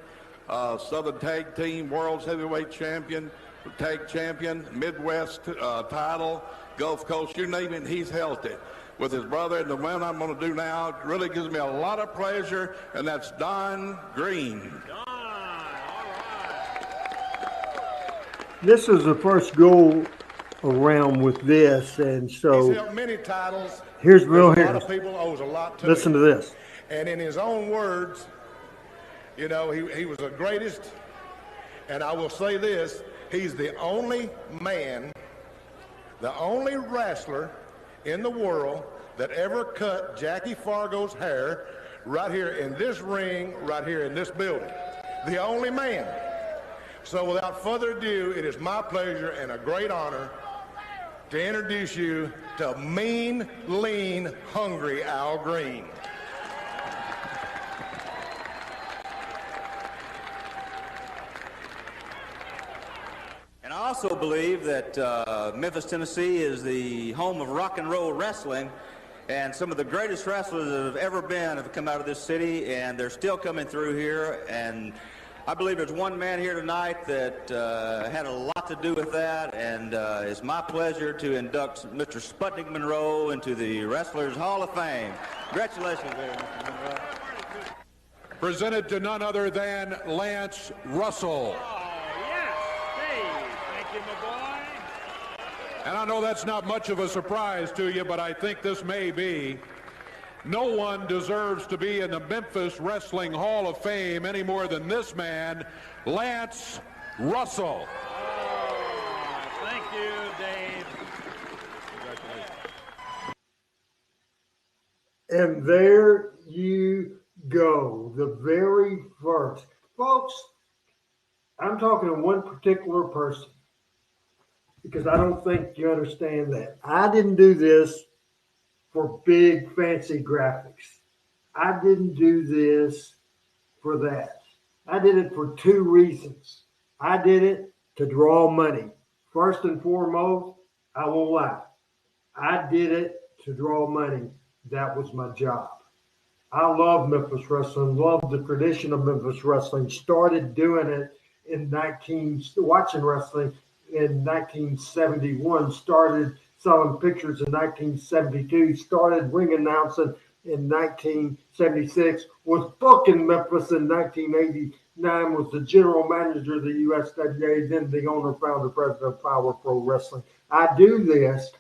Southern Tag Team, World's Heavyweight Champion, Tag Champion, Midwest title, Gulf Coast, you name it, he's held it. With his brother, and the one I'm going to do now really gives me a lot of pleasure, and that's Don Green. This is the first go around with this, and so he's held many titles. here's A real lot here. of people owes a lot to Listen him. to this. And in his own words, you know, he was the greatest. And I will say this, he's the only man, the only wrestler in the world that ever cut Jackie Fargo's hair right here in this ring, right here in this building. The only man. So without further ado, it is my pleasure and a great honor to introduce you to Mean, Lean, Hungry Al Green. And I also believe that Memphis, Tennessee is the home of rock and roll wrestling, and some of the greatest wrestlers that have ever been have come out of this city, and they're still coming through here. And I believe there's one man here tonight that had a lot to do with that, and it's my pleasure to induct Mr. Sputnik Monroe into the Wrestlers Hall of Fame. Congratulations there, Mr. Monroe. Presented to none other than Lance Russell. And I know that's not much of a surprise to you, but I think this may be. No one deserves to be in the Memphis Wrestling Hall of Fame any more than this man, Lance Russell. Thank you, Dave. And there you go, the very first. Folks, I'm talking to one particular person because I don't think you understand that. I didn't do this for big fancy graphics. I didn't do this for that. I did it for two reasons. I did it to draw money. First and foremost, I won't lie. I did it to draw money. That was my job. I love Memphis wrestling, love the tradition of Memphis wrestling. Started doing it watching wrestling in 1971. Started selling pictures in 1972. Started ring announcing in 1976. Was booking Memphis in 1989. Was the general manager of the USWA, then the owner, founder, president of Power Pro Wrestling. I do this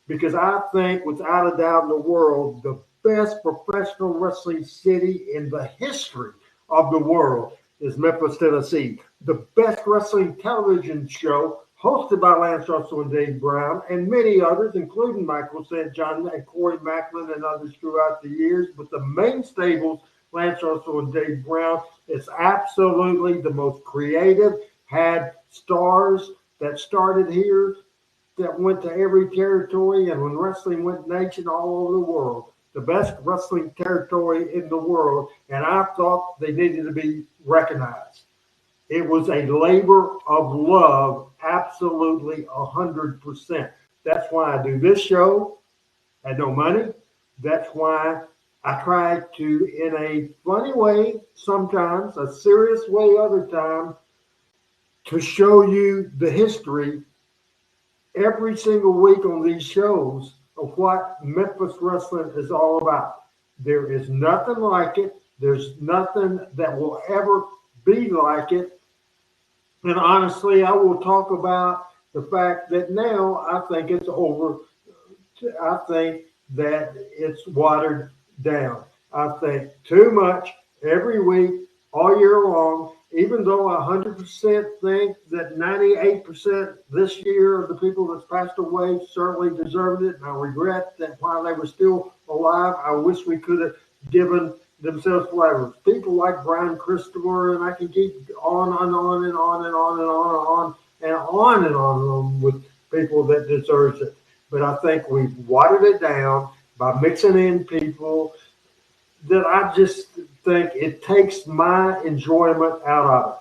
because I think, without a doubt in the world, the best professional wrestling city in the history of the world is Memphis, Tennessee. The best wrestling television show, hosted by Lance Russell and Dave Brown, and many others, including Michael St. John and Corey Macklin and others throughout the years. But the main stables, Lance Russell and Dave Brown, is absolutely the most creative, had stars that started here, that went to every territory, and when wrestling went nation all over the world, the best wrestling territory in the world, and I thought they needed to be recognized. It was a labor of love, absolutely 100%. That's why I do this show at no money. That's why I try to, in a funny way sometimes, a serious way other times, to show you the history every single week on these shows of what Memphis wrestling is all about. There is nothing like it. There's nothing that will ever be like it. And honestly, I will talk about the fact that now I think it's over. I think that it's watered down. I think too much every week, all year long, even though I 100% think that 98% this year of the people that's passed away certainly deserved it. And I regret that while they were still alive, I wish we could have given themselves flowers. People like Brian Christopher, and I can keep on and on and on and on and on and on and on with people that deserves it. But I think we've watered it down by mixing in people that I just think it takes my enjoyment out of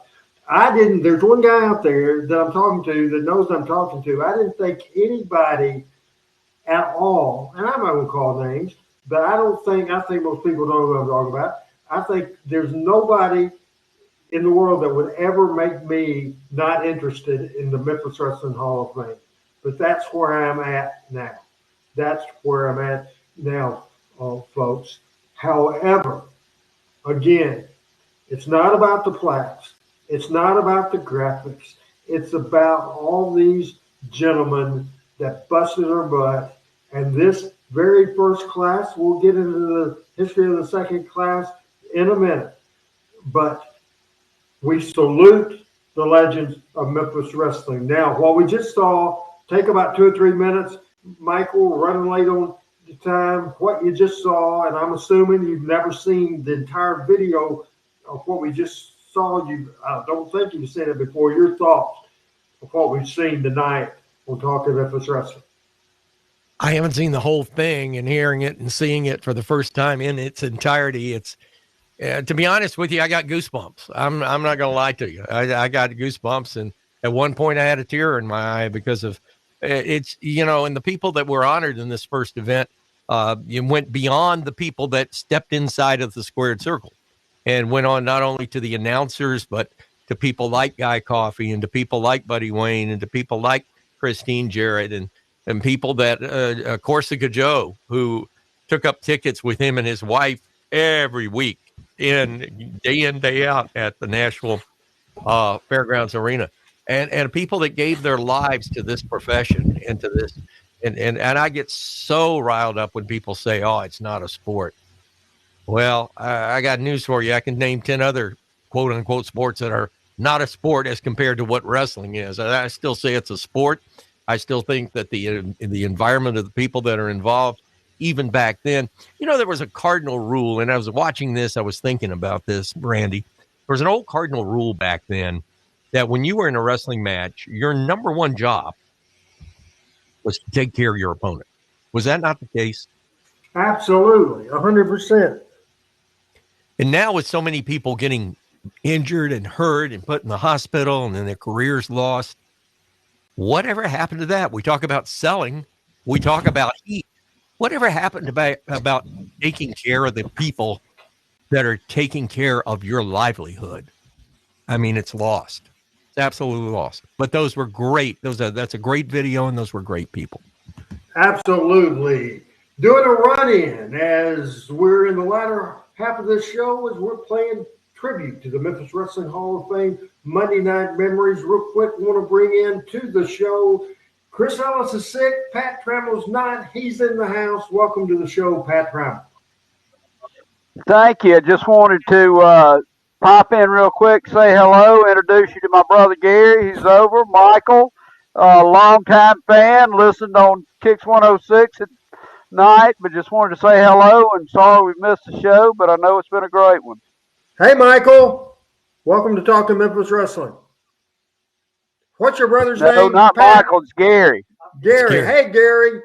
it. There's one guy out there that I'm talking to that knows I'm talking to. I didn't think anybody at all, and I'm not going to call names, but I think most people know who I'm talking about. I think there's nobody in the world that would ever make me not interested in the Memphis Wrestling Hall of Fame. But that's where I'm at now. That's where I'm at now, folks. However, again, it's not about the plaques. It's not about the graphics. It's about all these gentlemen that busted their butt. And this very first class, we'll get into the history of the second class in a minute. But we salute the legends of Memphis wrestling. Now, what we just saw, take about 2 or 3 minutes. Michael, running late on the time, what you just saw, and I'm assuming you've never seen the entire video of what we just saw. I don't think you've seen it before. Your thoughts of what we've seen tonight on Talking Memphis Wrestling. I haven't seen the whole thing, and hearing it and seeing it for the first time in its entirety, it's to be honest with you, I got goosebumps. I'm not going to lie to you. I got goosebumps, and at one point I had a tear in my eye because of it's, and the people that were honored in this first event, you went beyond the people that stepped inside of the squared circle and went on not only to the announcers, but to people like Guy Coffey and to people like Buddy Wayne and to people like Christine Jarrett and people that Corsica Joe, who took up tickets with him and his wife every week in, day out at the Nashville Fairgrounds Arena. And people that gave their lives to this profession and to this. And I get so riled up when people say, oh, it's not a sport. Well, I got news for you. I can name 10 other quote unquote sports that are not a sport as compared to what wrestling is. I still say it's a sport. I still think that the environment of the people that are involved, even back then, there was a cardinal rule. And I was watching this. I was thinking about this, Randy. There was an old cardinal rule back then that when you were in a wrestling match, your number one job was to take care of your opponent. Was that not the case? Absolutely, 100%. And now with so many people getting injured and hurt and put in the hospital and then their careers lost, whatever happened to that? We talk about selling. We talk about heat. Whatever happened about taking care of the people that are taking care of your livelihood? I mean, it's lost. It's absolutely lost. But those were great. That's a great video, and those were great people. Absolutely. Doing a run-in as we're in the latter half of this show as we're playing tribute to the Memphis Wrestling Hall of Fame Monday Night Memories. Real quick, want to bring in to the show Chris Ellis is sick. Pat Trammell's not. He's in the house. Welcome to the show, Pat Trammell. Thank you. Just wanted to pop in real quick, say hello, introduce you to my brother Gary. He's over. Michael, longtime fan, listened on Kicks 106 at night, but just wanted to say hello and sorry we missed the show, but I know it's been a great one. Hey, Michael. Welcome to Talk to Memphis Wrestling. What's your brother's name? No, not Pat? Michael. It's Gary. Gary. Hey, Gary.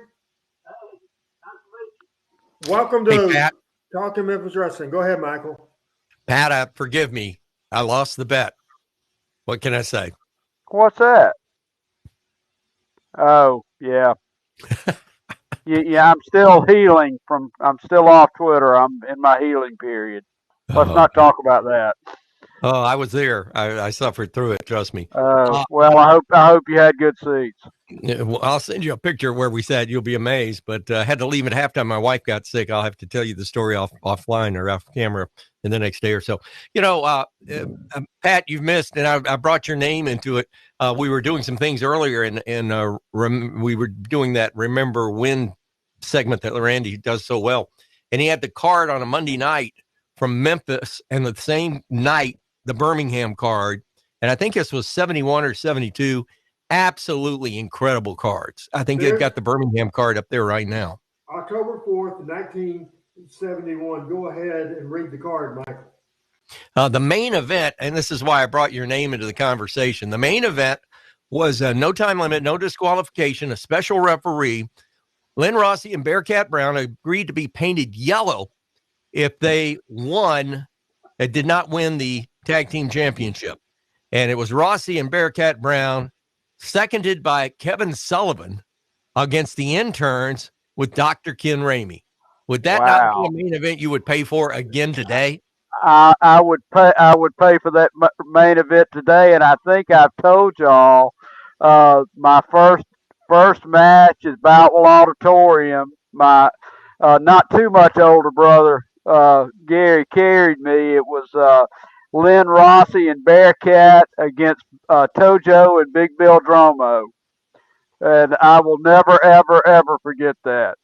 Welcome to Pat. Talk to Memphis Wrestling. Go ahead, Michael. Pat, forgive me. I lost the bet. What can I say? What's that? Oh, yeah. Yeah, I'm still healing I'm still off Twitter. I'm in my healing period. Let's not talk about that. Oh, I was there. I suffered through it. Trust me. Well, I hope you had good seats. Well, I'll send you a picture where we sat. You'll be amazed. But I had to leave at halftime. My wife got sick. I'll have to tell you the story offline or off camera in the next day or so. Pat, you've missed, and I brought your name into it. We were doing some things earlier, and we were doing that Remember When segment that Randy does so well. And he had the card on a Monday night from Memphis, and the same night, the Birmingham card. And I think this was 71 or 72. Absolutely incredible cards. I think they've got the Birmingham card up there right now. October 4th, 1971. Go ahead and read the card, Michael. The main event, and this is why I brought your name into the conversation. The main event was no time limit, no disqualification, a special referee. Lynn Rossi and Bearcat Brown agreed to be painted yellow if they won, it did not win the tag team championship. And it was Rossi and Bearcat Brown, seconded by Kevin Sullivan, against the interns with Dr. Ken Ramey. Would that not be a main event you would pay for again today? I would pay for that main event today, and I think I've told y'all my first match is Boutwell Auditorium. My not too much older brother Gary carried me. It was Lynn Rossi and Bearcat against Tojo and Big Bill Dromo, and I will never ever ever forget that.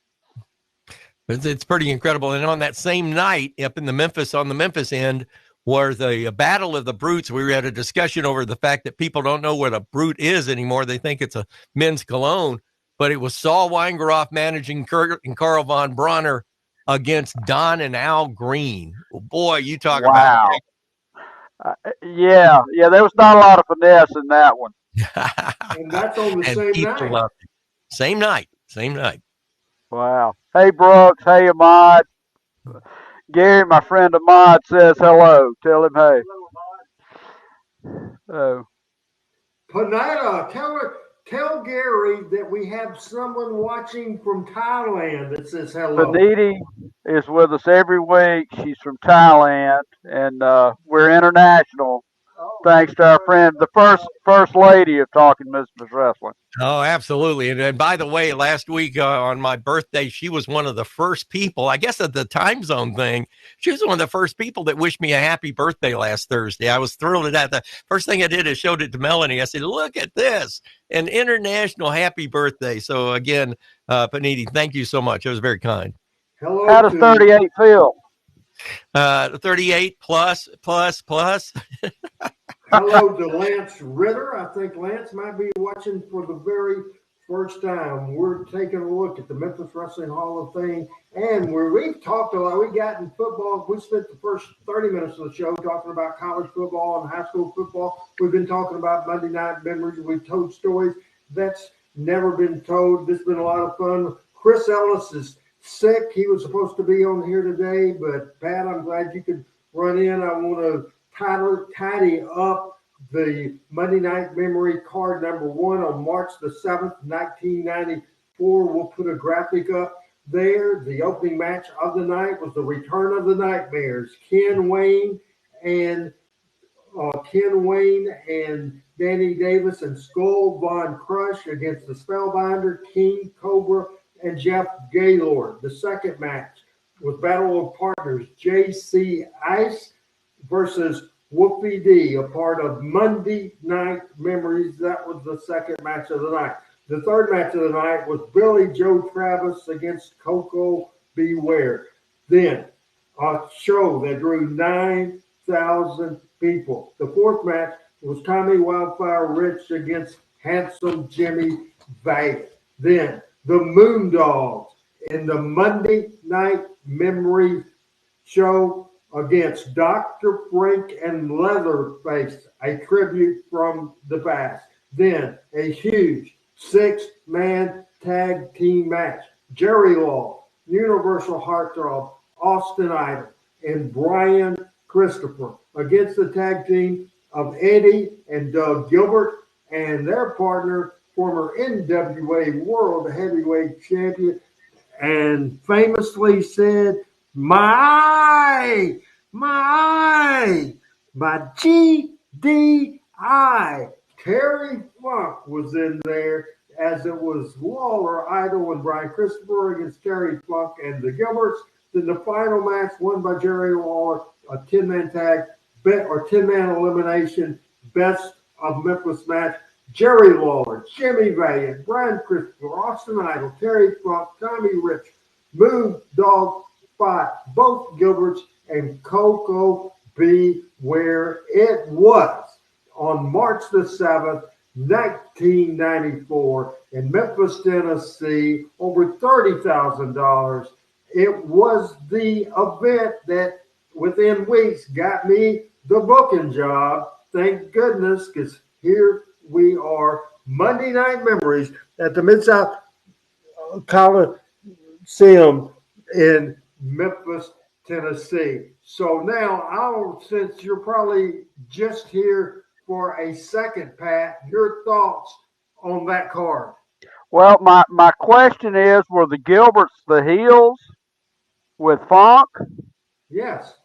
It's pretty incredible. And on that same night, up in on the Memphis end, was the Battle of the Brutes. We had a discussion over the fact that people don't know what a brute is anymore. They think it's a men's cologne, but it was Saul Weingeroff managing Kurt and Carl von Bronner against Don and Al Green. Boy, you talk about yeah, there was not a lot of finesse in that one. And that's on the same night. Same night. Wow. Hey, Brooks. Hey, Ahmad. Gary, my friend Ahmad, says hello. Tell him hey. Oh. Panetta, tell Gary that we have someone watching from Thailand that says hello. Paniti is with us every week. She's from Thailand, and we're international. Thanks to our friend, the first lady of Talking Memphis Wrestling. Oh, absolutely. And by the way, last week on my birthday, she was one of the first people, I guess at the time zone thing, she was one of the first people that wished me a happy birthday last Thursday. I was thrilled at that. The first thing I did is showed it to Melanie. I said, look at this, an international happy birthday. So again, Paniti, thank you so much. It was very kind. Hello. How does 38 feel? 38 plus. Hello to Lance Ritter. I think Lance might be watching for the very first time. We're taking a look at the Memphis Wrestling Hall of Fame, and we've talked a lot. We got in football. We spent the first 30 minutes of the show talking about college football and high school football. We've been talking about Monday night memories. We've told stories that's never been told. This has been a lot of fun. Chris Ellis is sick. He was supposed to be on here today, but Pat, I'm glad you could run in. I want to tidy up the Monday Night Memory card number 1 on March the 7th, 1994. We'll put a graphic up there. The opening match of the night was the Return of the Nightmares. Ken Wayne and Danny Davis and Skull Von Crush against the Spellbinder, King Cobra, and Jeff Gaylord. The second match was Battle of Partners, J.C. Ice versus Whoopie D, a part of Monday Night Memories. That was the second match of the night. The third match of the night was Billy Joe Travis against Coco Beware. Then a show that drew 9,000 people. The fourth match was Tommy Wildfire Rich against Handsome Jimmy Valiant. Then the Moondogs in the Monday Night Memory show against Dr. Frank and Leatherface, a tribute from the past. Then a huge 6-man tag team match. Jerry Law, Universal Heartthrob, Austin Idol, and Brian Christopher against the tag team of Eddie and Doug Gilbert and their partner, former NWA World Heavyweight Champion, and famously said, my GDI. Terry Funk was in there, as it was Lawler, Idol, and Brian Christopher against Terry Funk and the Gilberts. Then the final match won by Jerry Lawler, a 10-man tag or 10-man elimination, best of Memphis match. Jerry Lawler, Jimmy Valiant, Brian Christopher, Austin Idol, Terry Funk, Tommy Rich, Moon Dog Spot, both Gilberts, and Coco Beware. It was on March the 7th, 1994 in Memphis, Tennessee, over $30,000. It was the event that within weeks got me the booking job. Thank goodness, because here we are, Monday Night Memories at the Mid-South Coliseum in Memphis, Tennessee. So now, since you're probably just here for a second, Pat, your thoughts on that card? Well, my question is, were the Gilberts the heels with Funk? Yes.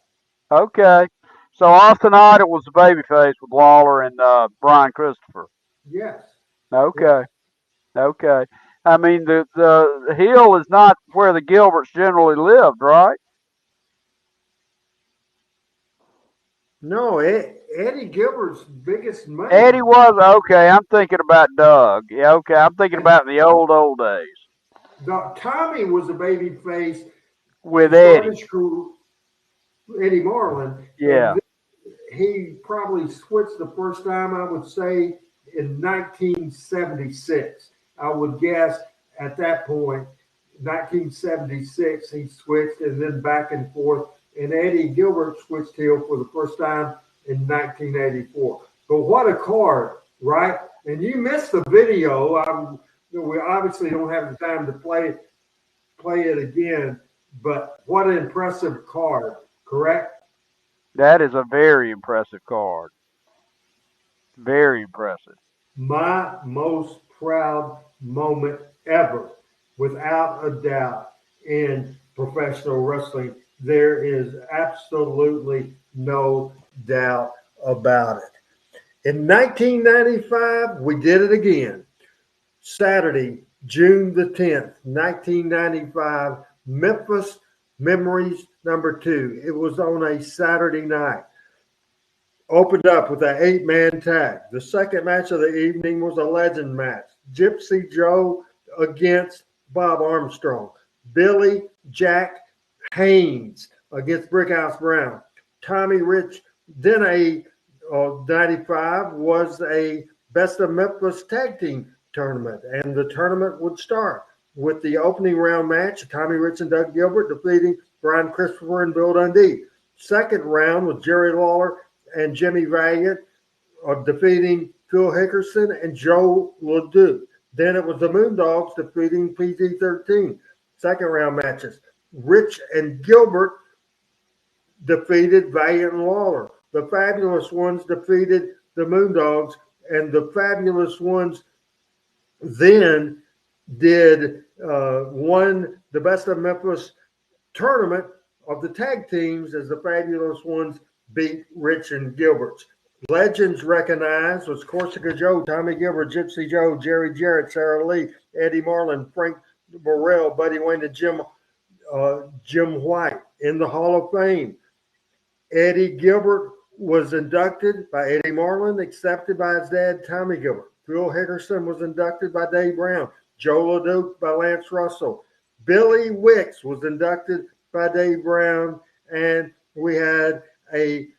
Okay. So Austin Idol was the babyface with Lawler and Brian Christopher. Yes. Okay. Okay. I mean, the heel is not where the Gilberts generally lived, right? No, Eddie Gilbert's biggest money. Eddie was, okay. I'm thinking about Doug. Yeah, okay. I'm thinking about the old days. Tommy was a baby face with Eddie. Eddie Marlin. Yeah. He probably switched the first time, I would say, in 1976. I would guess at that point, 1976, he switched and then back and forth. And Eddie Gilbert switched heel for the first time in 1984. But what a card, right? And you missed the video. We obviously don't have the time to play it again, but what an impressive card, correct? That is a very impressive card. Very impressive. My most proud moment ever, without a doubt, in professional wrestling. There is absolutely no doubt about it. In 1995, we did it again. Saturday, June the 10th, 1995, Memphis Memories number 2. It was on a Saturday night. Opened up with an 8-man tag. The second match of the evening was a legend match. Gypsy Joe against Bob Armstrong. Billy Jack Haynes against Brickhouse Brown. Tommy Rich, then a 95 was a Best of Memphis Tag Team tournament, and the tournament would start with the opening round match, Tommy Rich and Doug Gilbert defeating Brian Christopher and Bill Dundee. Second round was Jerry Lawler and Jimmy Valiant defeating Phil Hickerson and Joe LeDuc. Then it was the Moondogs defeating PG-13. Second round matches. Rich and Gilbert defeated Valiant and Lawler. The Fabulous Ones defeated the Moondogs, and the Fabulous Ones then won the Best of Memphis tournament of the tag teams as the Fabulous Ones beat Rich and Gilbert's. Legends recognized was Corsica Joe, Tommy Gilbert, Gypsy Joe, Jerry Jarrett, Sarah Lee, Eddie Marlin, Frank Burrell, Buddy Wayne, and Jim White. In the Hall of Fame, Eddie Gilbert was inducted by Eddie Marlin, accepted by his dad, Tommy Gilbert. Phil Hickerson was inducted by Dave Brown. Joe LeDuc by Lance Russell. Billy Wicks was inducted by Dave Brown. And we had a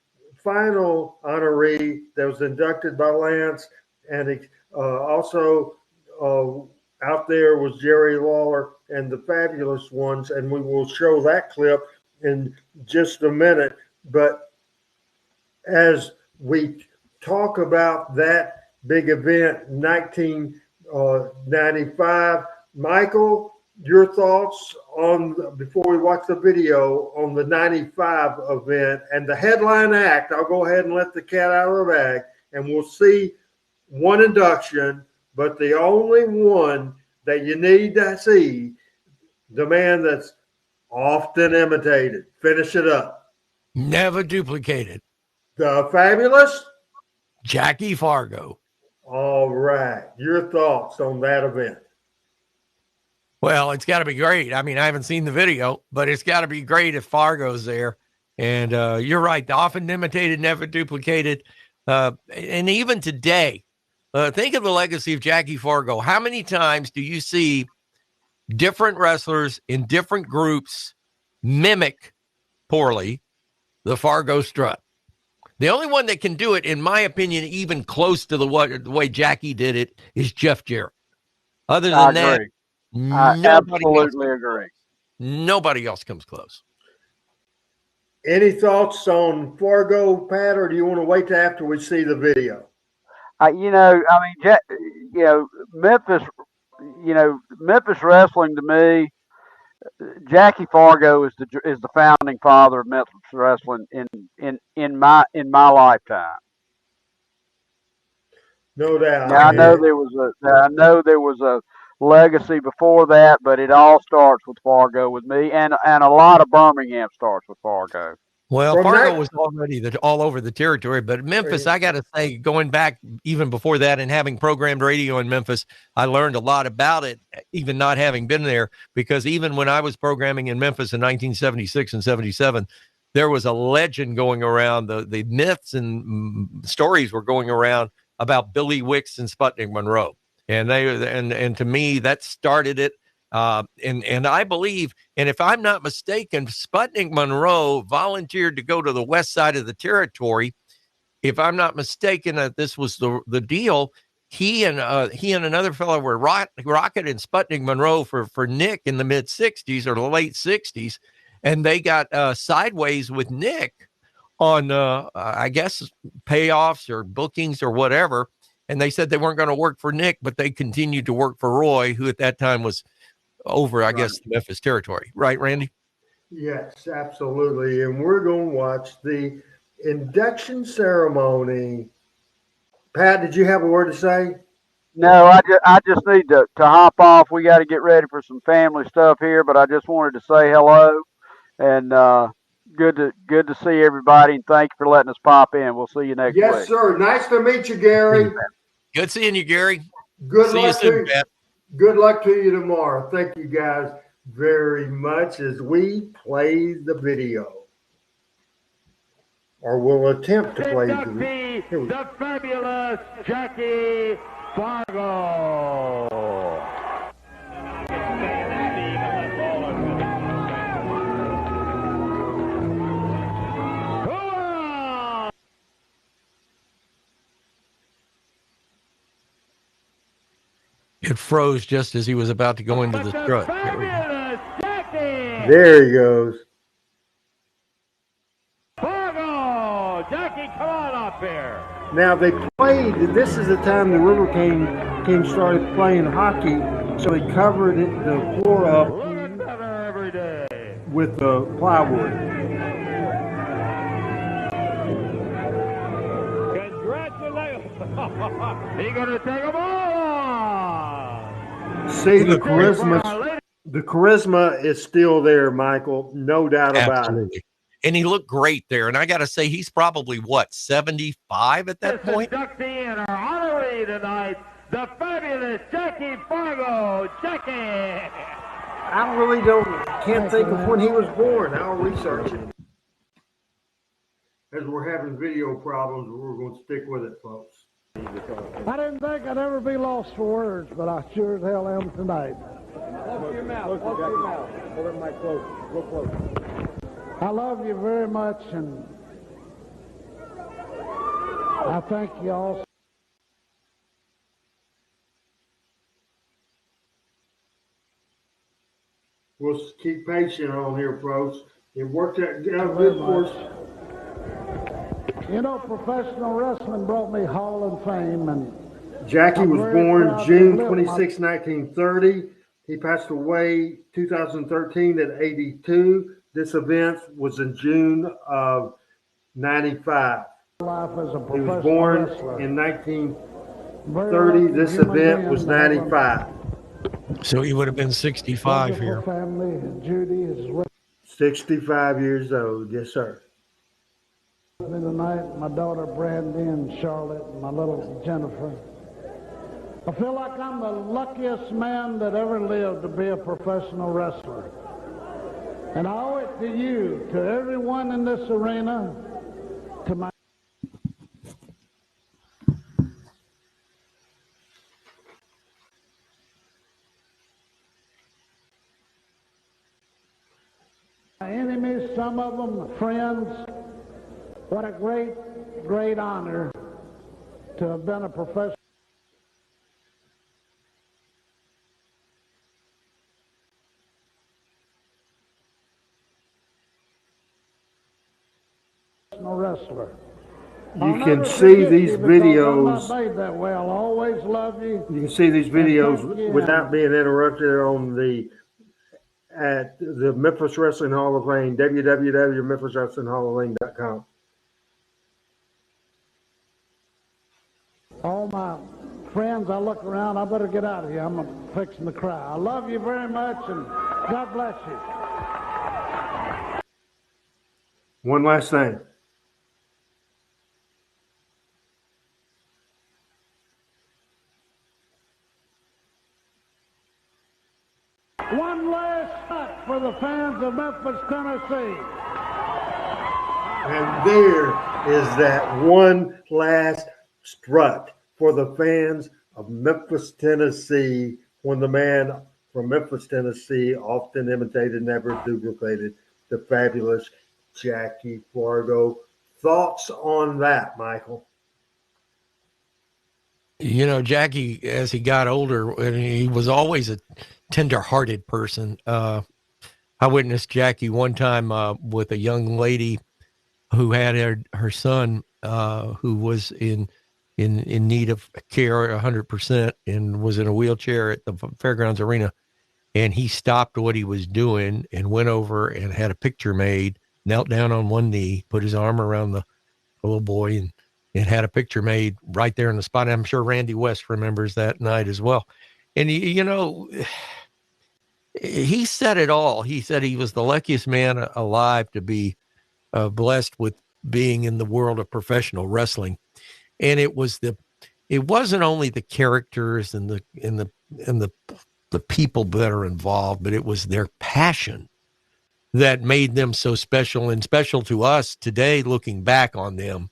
final honoree that was inducted by Lance. And also out there was Jerry Lawler and the Fabulous Ones. And we will show that clip in just a minute. But as we talk about that big event, 1995, Michael, your thoughts on, before we watch the video, on the 95 event and the headline act. I'll go ahead and let the cat out of the bag, and we'll see one induction, but the only one that you need to see, the man that's often imitated. Finish it up. Never duplicated. The Fabulous Jackie Fargo. All right. Your thoughts on that event? Well, it's got to be great. I mean, I haven't seen the video, but it's got to be great if Fargo's there. And you're right. The often imitated, never duplicated. And even today, think of the legacy of Jackie Fargo. How many times do you see different wrestlers in different groups mimic poorly the Fargo strut? The only one that can do it, in my opinion, even close to the way Jackie did it, is Jeff Jarrett. Other than that, I absolutely agree. Nobody else comes close. Any thoughts on Fargo, Pat, or do you want to wait till after we see the video? Memphis, Memphis wrestling to me, Jackie Fargo is the founding father of Memphis wrestling in my lifetime. No doubt. Now, I know there was a legacy before that, but it all starts with Fargo with me, and a lot of Birmingham starts with Fargo. Well, Fargo was already all over the territory, but Memphis, I got to say, going back even before that and having programmed radio in Memphis, I learned a lot about it, even not having been there, because even when I was programming in Memphis in 1976 and 77, there was a legend going around. The myths and stories were going around about Billy Wicks and Sputnik Monroe. And and to me, that started it. And I believe, and if I'm not mistaken, Sputnik Monroe volunteered to go to the west side of the territory. If I'm not mistaken, that this was the deal. He and another fellow were Rocket and Sputnik Monroe for Nick in the mid 60s or the late 60s. And they got sideways with Nick on, I guess, payoffs or bookings or whatever. And they said they weren't going to work for Nick, but they continued to work for Roy, who at that time was over, I guess, the Memphis territory. Right, Randy? Yes, absolutely. And we're going to watch the induction ceremony. Pat, did you have a word to say? No, I just need to hop off. We got to get ready for some family stuff here, but I just wanted to say hello and good to see everybody, and thank you for letting us pop in. We'll see you next week. Yes, sir. Nice to meet you, Gary. Good seeing you, Gary. Good see luck you soon, to Pat. Good luck to you tomorrow. Thank you guys very much as we play the video. Or we'll attempt to play the video. The fabulous Jackie Fargo. It froze just as he was about to go into the strut. There he goes. Fargo! Jackie, come on up here. Now they played. This is the time the River King started playing hockey, so they covered the floor up with the plywood. Congratulations! He's going to take them all on. See, the charisma is still there, Michael. No doubt about it. And he looked great there. And I got to say, he's probably, what, 75 at that point? Inductee and our honoree tonight, the fabulous Jackie Fargo. Jackie! I really can't think of when he was born. I'll research it. As we're having video problems, we're going to stick with it, folks. I didn't think I'd ever be lost for words, but I sure as hell am tonight. Close your mouth. Close your mouth. Hold it mic close. Real close. I love you very much, and I thank you all. We'll keep patient on here, folks. It worked out good for us. You know, professional wrestling brought me Hall of Fame, and Jackie was born June 26, 1930. He passed away 2013 at 82. This event was in June of 95. Life as a He was born wrestler. in 1930. This event was 95. So he would have been 65 here. Family, Judy is with 65 years old. Yes, sir. me tonight. My daughter Brandy and Charlotte, and my little Jennifer. I feel like I'm the luckiest man that ever lived to be a professional wrestler. And I owe it to you, to everyone in this arena, to my enemies, some of them friends. What a great, great honor to have been a professional wrestler. You can see these videos. I'm not made that way. I'll always love you. You can see these videos without being interrupted on at the Memphis Wrestling Hall of Fame, www.memphiswrestlinghallofame.com. All my friends, I look around, I better get out of here. I'm fixing to cry. I love you very much, and God bless you. One last thing. One last shot for the fans of Memphis, Tennessee. And there is that one last strut for the fans of Memphis, Tennessee, when the man from Memphis, Tennessee, often imitated, never duplicated, the fabulous Jackie Fargo. Thoughts on that, Michael? You know, Jackie, as he got older, and he was always a tender-hearted person. I witnessed Jackie one time with a young lady who had her son who was in need of care 100% and was in a wheelchair at the Fairgrounds Arena. And he stopped what he was doing and went over and had a picture made, knelt down on one knee, put his arm around the little boy and had a picture made right there in the spot. And I'm sure Randy West remembers that night as well. And, he said it all. He said he was the luckiest man alive to be blessed with being in the world of professional wrestling. And it wasn't only the characters and the people that are involved, but it was their passion that made them so special and special to us today, looking back on them.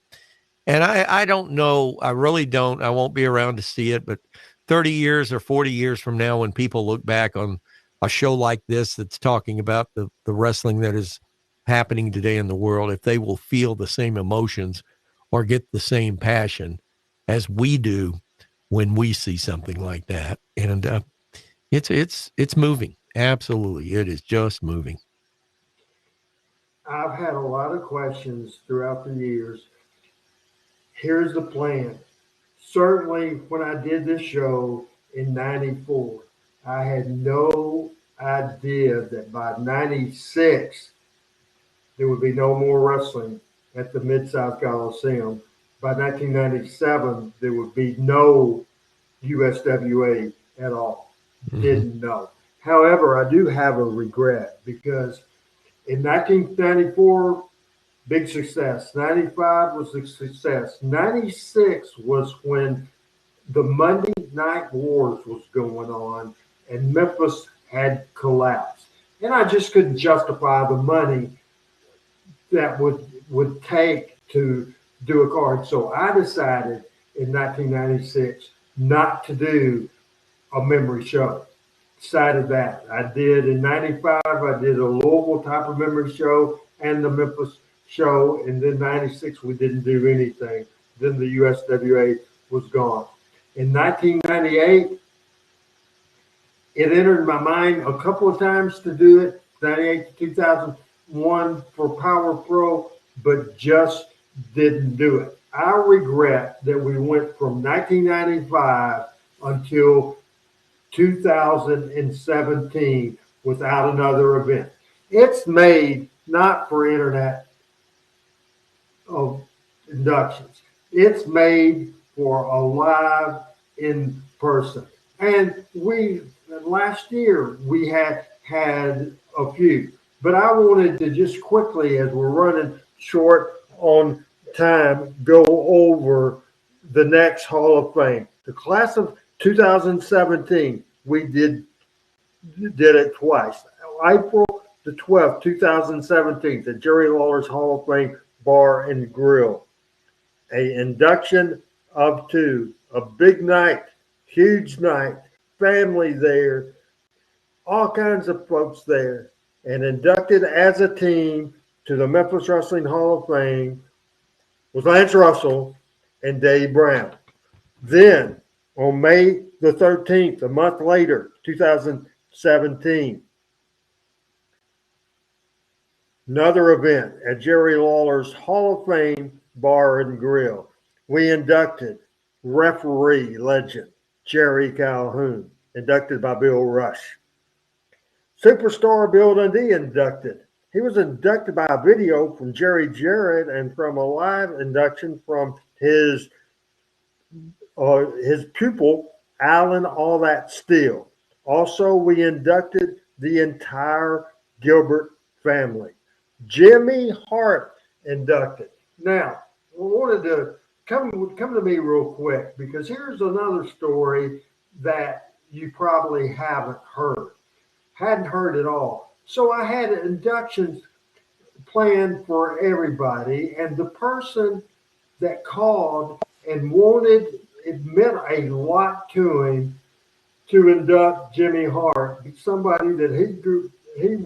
And I don't know, I really don't, I won't be around to see it, but 30 years or 40 years from now, when people look back on a show like this that's talking about the wrestling that is happening today in the world, if they will feel the same emotions or get the same passion as we do when we see something like that. And it's moving. Absolutely. It is just moving. I've had a lot of questions throughout the years. Here's the plan. Certainly, when I did this show in 94, I had no idea that by 96, there would be no more wrestling at the Mid-South Coliseum. By 1997, there would be no USWA at all. Didn't know. However, I do have a regret because in 1994, big success. 95 was a success. 96 was when the Monday Night Wars was going on and Memphis had collapsed. And I just couldn't justify the money that would take to do a card. So I decided in 1996 not to do a memory show. Decided that. I did in 95, I did a Louisville type of memory show and the Memphis show. And then 96, we didn't do anything. Then the USWA was gone. In 1998, it entered my mind a couple of times to do it, 98 to 2001 for Power Pro, but just didn't do it. I regret that we went from 1995 until 2017 without another event. It's made not for internet of inductions. It's made for a live in person. And last year we had a few, but I wanted to just quickly, as we're running short on time, go over the next Hall of Fame. The class of 2017, we did it twice. April the 12th, 2017, the Jerry Lawler's Hall of Fame Bar and Grill. A induction of two, a big night, huge night, family there, all kinds of folks there, and inducted as a team to the Memphis Wrestling Hall of Fame was Lance Russell and Dave Brown. Then, on May the 13th, a month later, 2017, another event at Jerry Lawler's Hall of Fame Bar and Grill. We inducted referee legend Jerry Calhoun, inducted by Bill Rush. Superstar Bill Dundee inducted. He was inducted by a video from Jerry Jarrett and from a live induction from his pupil, Alan All That Steel. Also, we inducted the entire Gilbert family. Jimmy Hart inducted. Now, I wanted to come to me real quick because here's another story that you probably hadn't heard at all. So I had inductions planned for everybody, and the person that called and it meant a lot to him to induct Jimmy Hart, somebody that he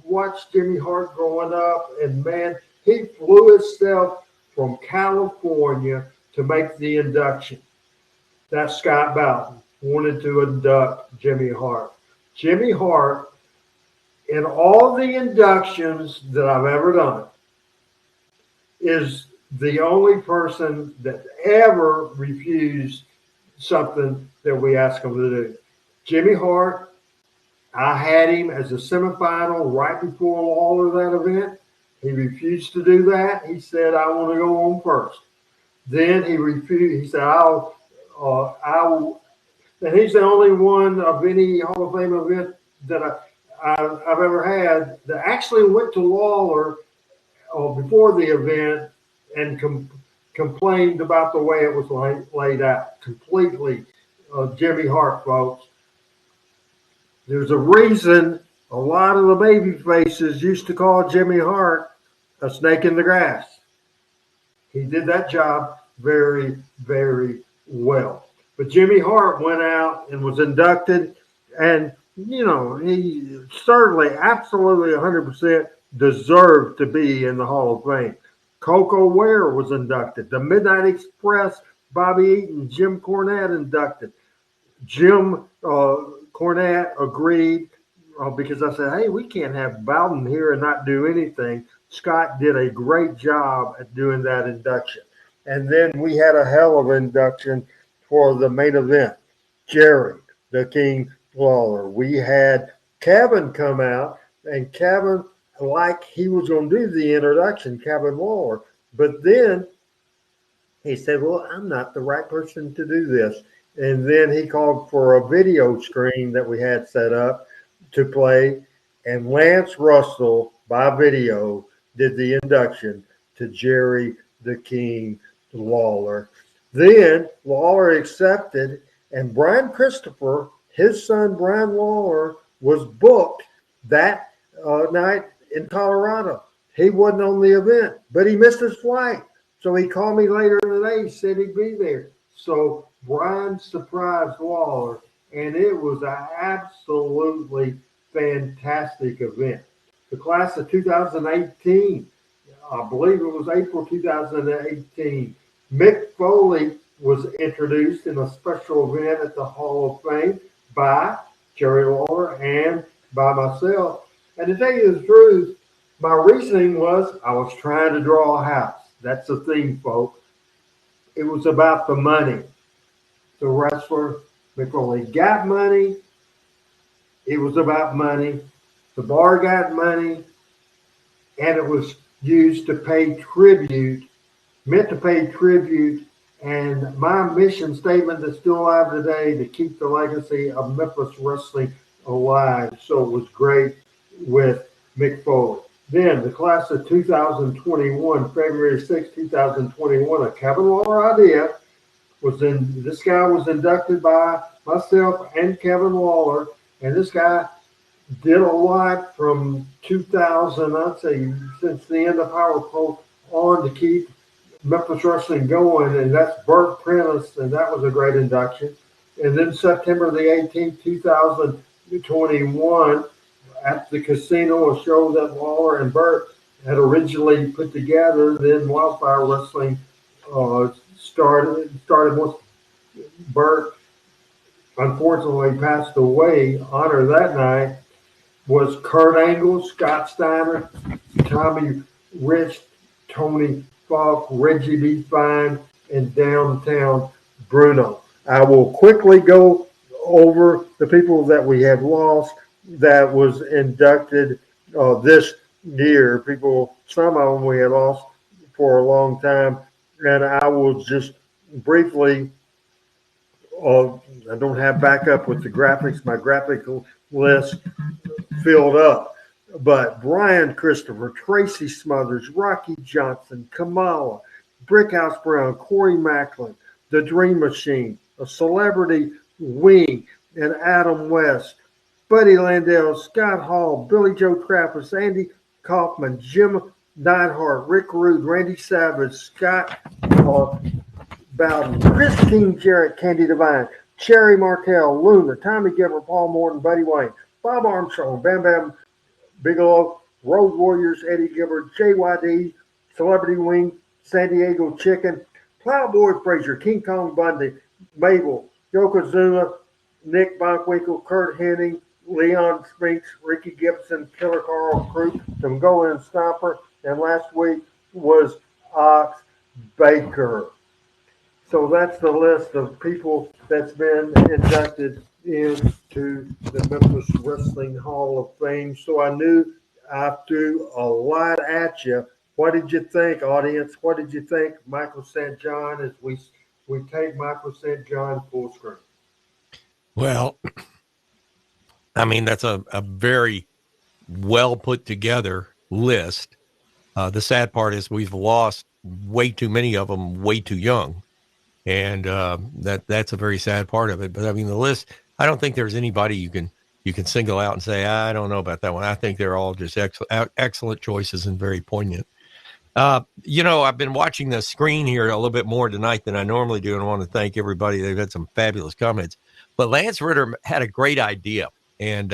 watched Jimmy Hart growing up, and man, he flew himself from California to make the induction. That's Scott Bowden wanted to induct Jimmy Hart. Jimmy Hart, in all the inductions that I've ever done, is the only person that ever refused something that we asked him to do. Jimmy Hart, I had him as a semifinal right before all of that event. He refused to do that. He said, I want to go on first. Then he refused. He said, I will. And he's the only one of any Hall of Fame event that I've ever had that actually went to Lawler before the event and complained about the way it was laid out. Completely Jimmy Hart, folks. There's a reason a lot of the baby faces used to call Jimmy Hart a snake in the grass. He did that job very, very well. But Jimmy Hart went out and was inducted, and, you know, he certainly, absolutely 100% deserved to be in the Hall of Fame. Coco Ware was inducted. The Midnight Express Bobby Eaton, Jim Cornette inducted. Jim Cornette agreed because I said, hey, we can't have Bowden here and not do anything. Scott did a great job at doing that induction. And then we had a hell of an induction for the main event. Jerry, the King Lawler. We had Kevin come out, and Kevin, like he was going to do the introduction, Kevin Lawler. But then he said, well, I'm not the right person to do this. And then he called for a video screen that we had set up to play. And Lance Russell, by video, did the induction to Jerry the King Lawler. Then Lawler accepted, and Brian Christopher, his son Brian Lawler, was booked that night in Colorado. He wasn't on the event, but he missed his flight. So he called me later in the day. He said he'd be there. So Brian surprised Lawler, and it was an absolutely fantastic event. The class of 2018, I believe it was April 2018, Mick Foley was introduced in a special event at the Hall of Fame by Jerry Lawler and by myself. And to tell you the truth, my reasoning was I was trying to draw a house. That's the theme, folks. It was about the money. The wrestler, Mick Foley, got money. It was about money. The bar got money, and it was used to pay tribute, meant to pay tribute. And my mission statement that's still alive today, to keep the legacy of Memphis wrestling alive. So it was great with Mick Foley. Then the class of 2021, February 6, 2021, a Kevin Lawler idea was in. This guy was inducted by myself and Kevin Lawler, and this guy did a lot from 2000, I'd say, since the end of Power Pro on to keep Memphis wrestling going, and that's Bert Prentice, and that was a great induction. And then September the 18th, 2021, at the casino, a show that Lawler and Bert had originally put together. Then Wildfire Wrestling started once Bert unfortunately passed away. Honor that night was Kurt Angle, Scott Steiner, Tommy Rich, Tony Falk, Reggie B. Fine, and Downtown Bruno. I will quickly go over the people that we have lost that was inducted this year. People, some of them we had lost for a long time, and I will just briefly. I don't have backup with the graphics. My graphical list filled up. But Brian Christopher, Tracy Smothers, Rocky Johnson, Kamala, Brickhouse Brown, Corey Macklin, The Dream Machine, A Celebrity Wing, and Adam West, Buddy Landell, Scott Hall, Billy Joe Trappist, Andy Kaufman, Jim Neidhart, Rick Rude, Randy Savage, Scott Bowden, Christine Jarrett, Candy Devine, Cherry Martell, Luna, Tommy Giver, Paul Morton, Buddy Wayne, Bob Armstrong, Bam Bam Bigelow, Road Warriors, Eddie Gibbard, JYD, Celebrity Wing, San Diego Chicken, Plowboy Frazier, King Kong Bundy, Mabel, Yokozuna, Nick Bonkwinkle, Kurt Henning, Leon Spinks, Ricky Gibson, Killer Carl Croop, Tongola and Stomper, and last week was Ox Baker. So that's the list of people that's been inducted into the Memphis Wrestling Hall of Fame. So I knew I threw a lot at you. What did you think, audience? What did you think, Michael St. John, as we take Michael St. John full screen? Well, I mean, that's a very well put together list. The sad part is we've lost way too many of them way too young. And that's a very sad part of it. But I mean, the list, I don't think there's anybody you can single out and say, I don't know about that one. I think they're all just excellent choices and very poignant. I've been watching the screen here a little bit more tonight than I normally do, and I want to thank everybody. They've had some fabulous comments. But Lance Ritter had a great idea. And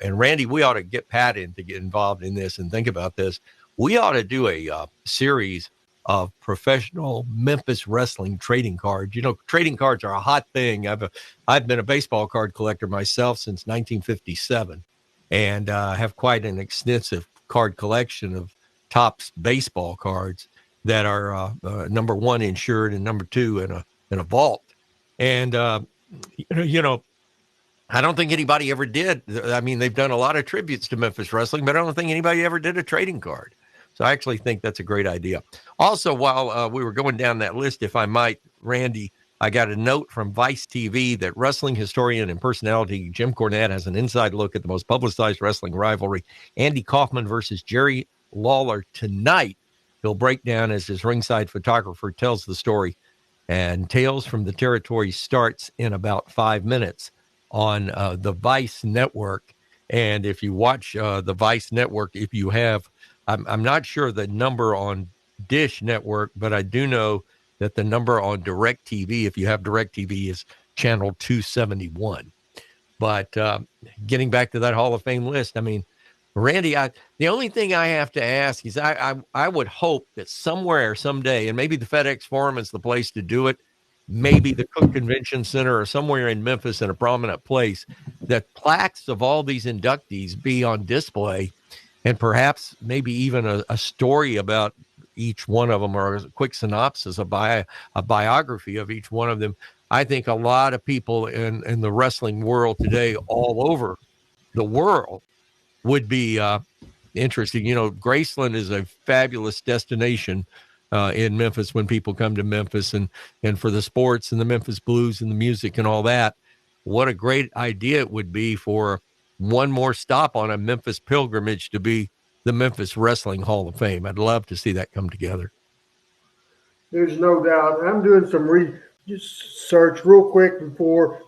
Randy, we ought to get Pat in to get involved in this and think about this. We ought to do a series of professional Memphis wrestling trading cards. You know, trading cards are a hot thing. I've been a baseball card collector myself since 1957, and have quite an extensive card collection of Topps baseball cards that are number one insured and number two in a vault. And you know, I don't think anybody ever did. I mean, they've done a lot of tributes to Memphis wrestling, but I don't think anybody ever did a trading card. So I actually think that's a great idea. Also, while we were going down that list, if I might, Randy, I got a note from Vice TV that wrestling historian and personality Jim Cornette has an inside look at the most publicized wrestling rivalry, Andy Kaufman versus Jerry Lawler, tonight. He'll break down as his ringside photographer tells the story. And Tales from the Territory starts in about 5 minutes on the Vice Network. And if you watch the Vice Network, if you have, I'm not sure the number on Dish Network, but I do know that the number on DirecTV, if you have DirecTV, is channel 271. But getting back to that Hall of Fame list, I mean, Randy, the only thing I have to ask is I would hope that somewhere, someday, and maybe the FedEx Forum is the place to do it, maybe the Cook Convention Center or somewhere in Memphis in a prominent place, that plaques of all these inductees be on display, and perhaps maybe even a story about each one of them, or a quick synopsis, a biography of each one of them. I think a lot of people in the wrestling world today, all over the world, would be interesting. You know, Graceland is a fabulous destination in Memphis when people come to Memphis, and for the sports and the Memphis Blues and the music and all that. What a great idea it would be for one more stop on a Memphis pilgrimage to be the Memphis Wrestling Hall of Fame. I'd love to see that come together. There's no doubt. I'm doing some research real quick before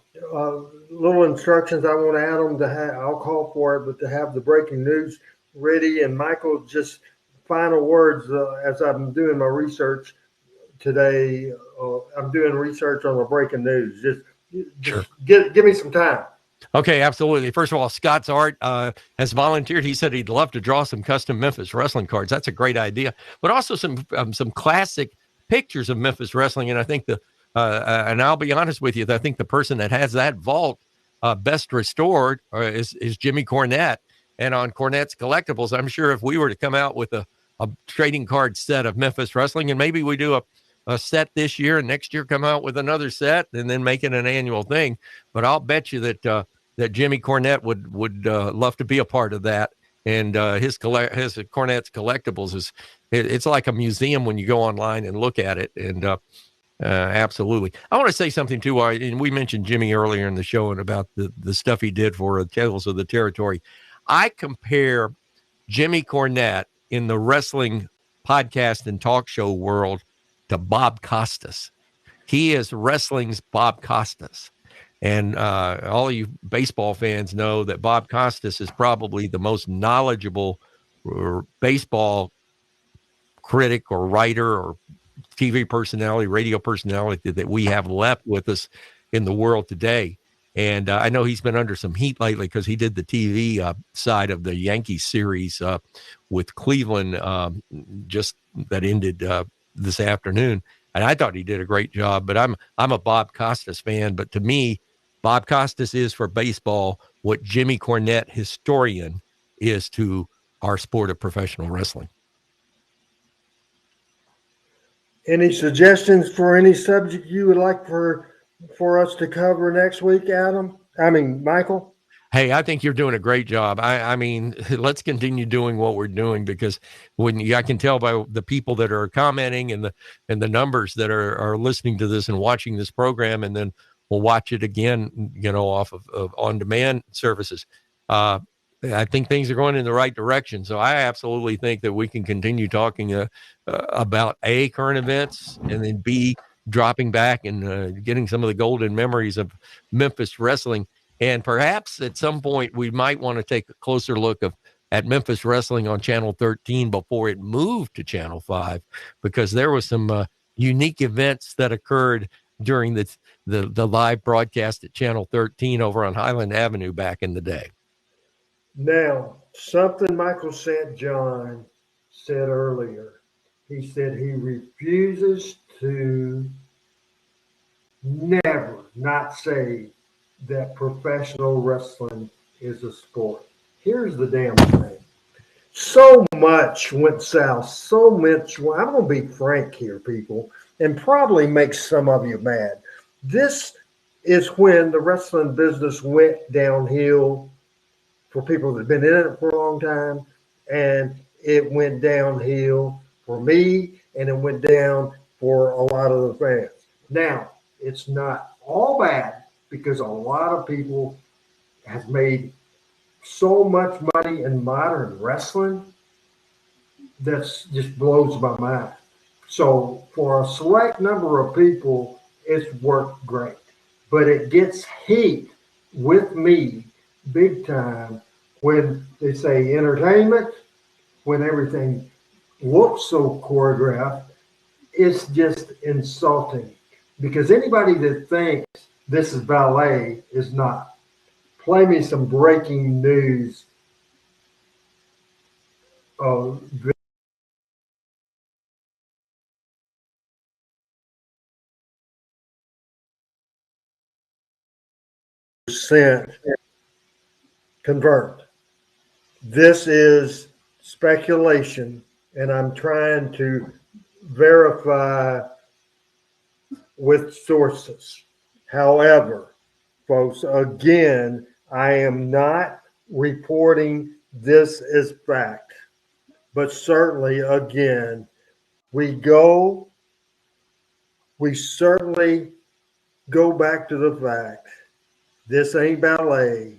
little instructions I want Adam to have. I'll call for it, but to have the breaking news ready. And Michael, just final words as I'm doing my research today. I'm doing research on the breaking news. Just give me some time. Okay, absolutely. First of all, Scott's Art has volunteered. He said he'd love to draw some custom Memphis wrestling cards. That's a great idea. But also some classic pictures of Memphis wrestling. And I think and I'll be honest with you, I think the person that has that vault best restored is Jimmy Cornette. And on Cornette's Collectibles, I'm sure if we were to come out with a trading card set of Memphis wrestling, and maybe we do a set this year and next year come out with another set and then make it an annual thing. But I'll bet you that that Jimmy Cornette would love to be a part of that. And his Cornette's Collectibles it's like a museum when you go online and look at it. And absolutely. I want to say something too. And we mentioned Jimmy earlier in the show and about the stuff he did for Tales of the Territory. I compare Jimmy Cornette in the wrestling podcast and talk show world to Bob Costas. He is wrestling's Bob Costas. And all of you baseball fans know that Bob Costas is probably the most knowledgeable baseball critic or writer or TV personality, radio personality that we have left with us in the world today. And I know he's been under some heat lately because he did the TV side of the Yankees series with Cleveland just that ended this afternoon. And I thought he did a great job, but I'm a Bob Costas fan. But to me, Bob Costas is for baseball what Jimmy Cornette, historian, is to our sport of professional wrestling. Any suggestions for any subject you would like for us to cover next week, Michael? Hey, I think you're doing a great job. I mean, let's continue doing what we're doing, because I can tell by the people that are commenting and the numbers that are listening to this and watching this program, and then we'll watch it again, off of on-demand services. I think things are going in the right direction. So I absolutely think that we can continue talking about A, current events, and then B, dropping back and getting some of the golden memories of Memphis wrestling. And perhaps at some point we might want to take a closer look at Memphis wrestling on Channel 13 before it moved to Channel 5, because there was some unique events that occurred during the live broadcast at Channel 13 over on Highland Avenue back in the day. Now, something Michael St. John said earlier He said he refuses to never not say that professional wrestling is a sport. Here's the damn thing. So much went south. So much. I'm going to be frank here, people, and probably make some of you mad. This is when the wrestling business went downhill for people that have been in it for a long time, and it went downhill for me, and it went down for a lot of the fans. Now, it's not all bad because a lot of people have made so much money in modern wrestling that's just blows my mind. So for a select number of people, it's worked great, but it gets heat with me big time when they say entertainment, when everything looks so choreographed. It's just insulting because anybody that thinks this is ballet is not. Play me some breaking news. Oh, percent confirmed. This is speculation, and I'm trying to verify with sources. However, folks, again, I am not reporting this as fact, but certainly, again, we certainly go back to the fact this ain't ballet.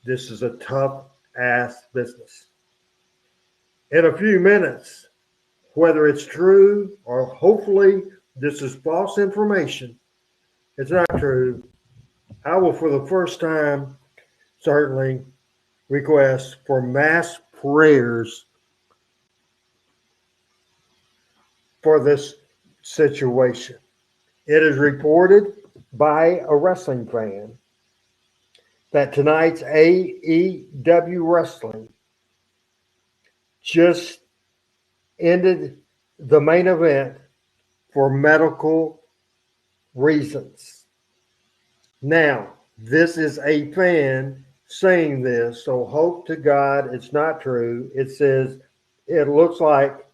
This is a tough ass business. In a few minutes, whether it's true or hopefully this is false information, it's not true. I will, for the first time, certainly request for mass prayers for this situation. It is reported by a wrestling fan that tonight's AEW wrestling just ended the main event for medical reasons. Now, this is a fan saying this, so hope to God it's not true. It says it looks like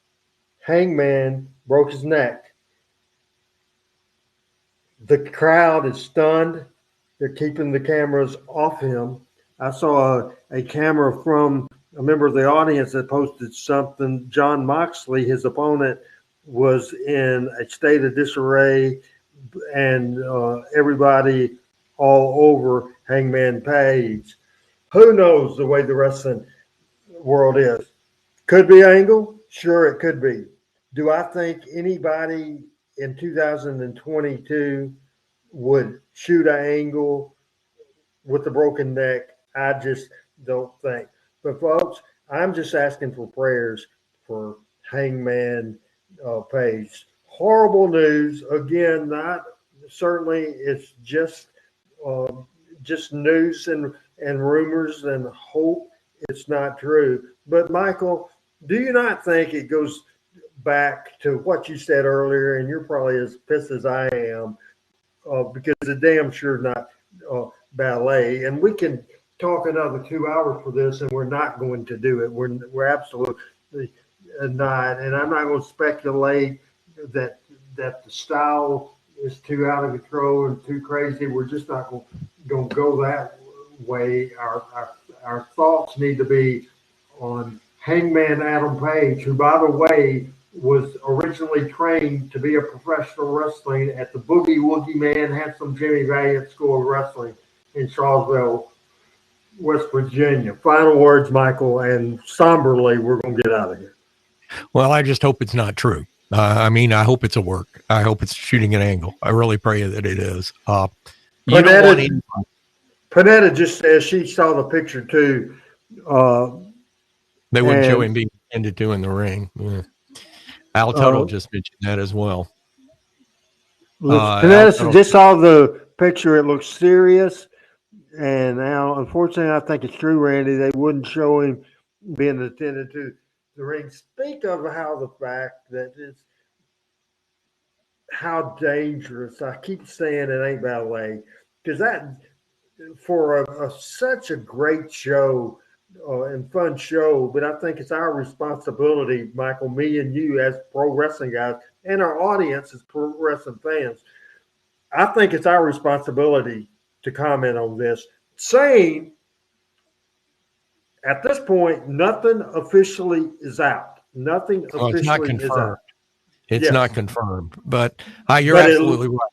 Hangman broke his neck. The crowd is stunned. They're keeping the cameras off him. I saw a camera from a member of the audience that posted something. John Moxley, his opponent, was in a state of disarray, and everybody all over Hangman Page. Who knows the way the wrestling world is? Could be Angle. Sure, it could be. Do I think anybody in 2022 would shoot an Angle with a broken neck? I just don't think. But folks, I'm just asking for prayers for Hangman Page. Horrible news. Again, not certainly. It's just news and rumors, and hope it's not true. But Michael, do you not think it goes back to what you said earlier? And you're probably as pissed as I am because it's damn sure not ballet. And we can talk another 2 hours for this, and we're not going to do it. We're absolutely not. And I'm not going to speculate that the style is too out of control and too crazy. We're just not going to go that way. Our thoughts need to be on Hangman Adam Page, who, by the way, was originally trained to be a professional wrestling at the Boogie Woogie Man Handsome Jimmy Valiant School of Wrestling in Charlottesville, West Virginia. Final words, Michael, and somberly, we're going to get out of here. Well, I just hope it's not true. I mean, I hope it's a work. I hope it's shooting an angle. I really pray that it is. Panetta just says she saw the picture too. They wouldn't show him being ended to in the ring. Yeah. Al Tuttle just mentioned that as well. Panetta just saw the picture. It looks serious. And now, unfortunately, I think it's true, Randy. They wouldn't show him being attended to the ring. Speak of how the fact that it's how dangerous. I keep saying it ain't ballet because that for such a great show and fun show, but I think it's our responsibility, Michael, me and you as pro wrestling guys, and our audience as pro wrestling fans. I think it's our responsibility to comment on this, saying at this point nothing officially is out. Nothing It's not officially is confirmed. out. It's Yes. not confirmed, but you're But absolutely right.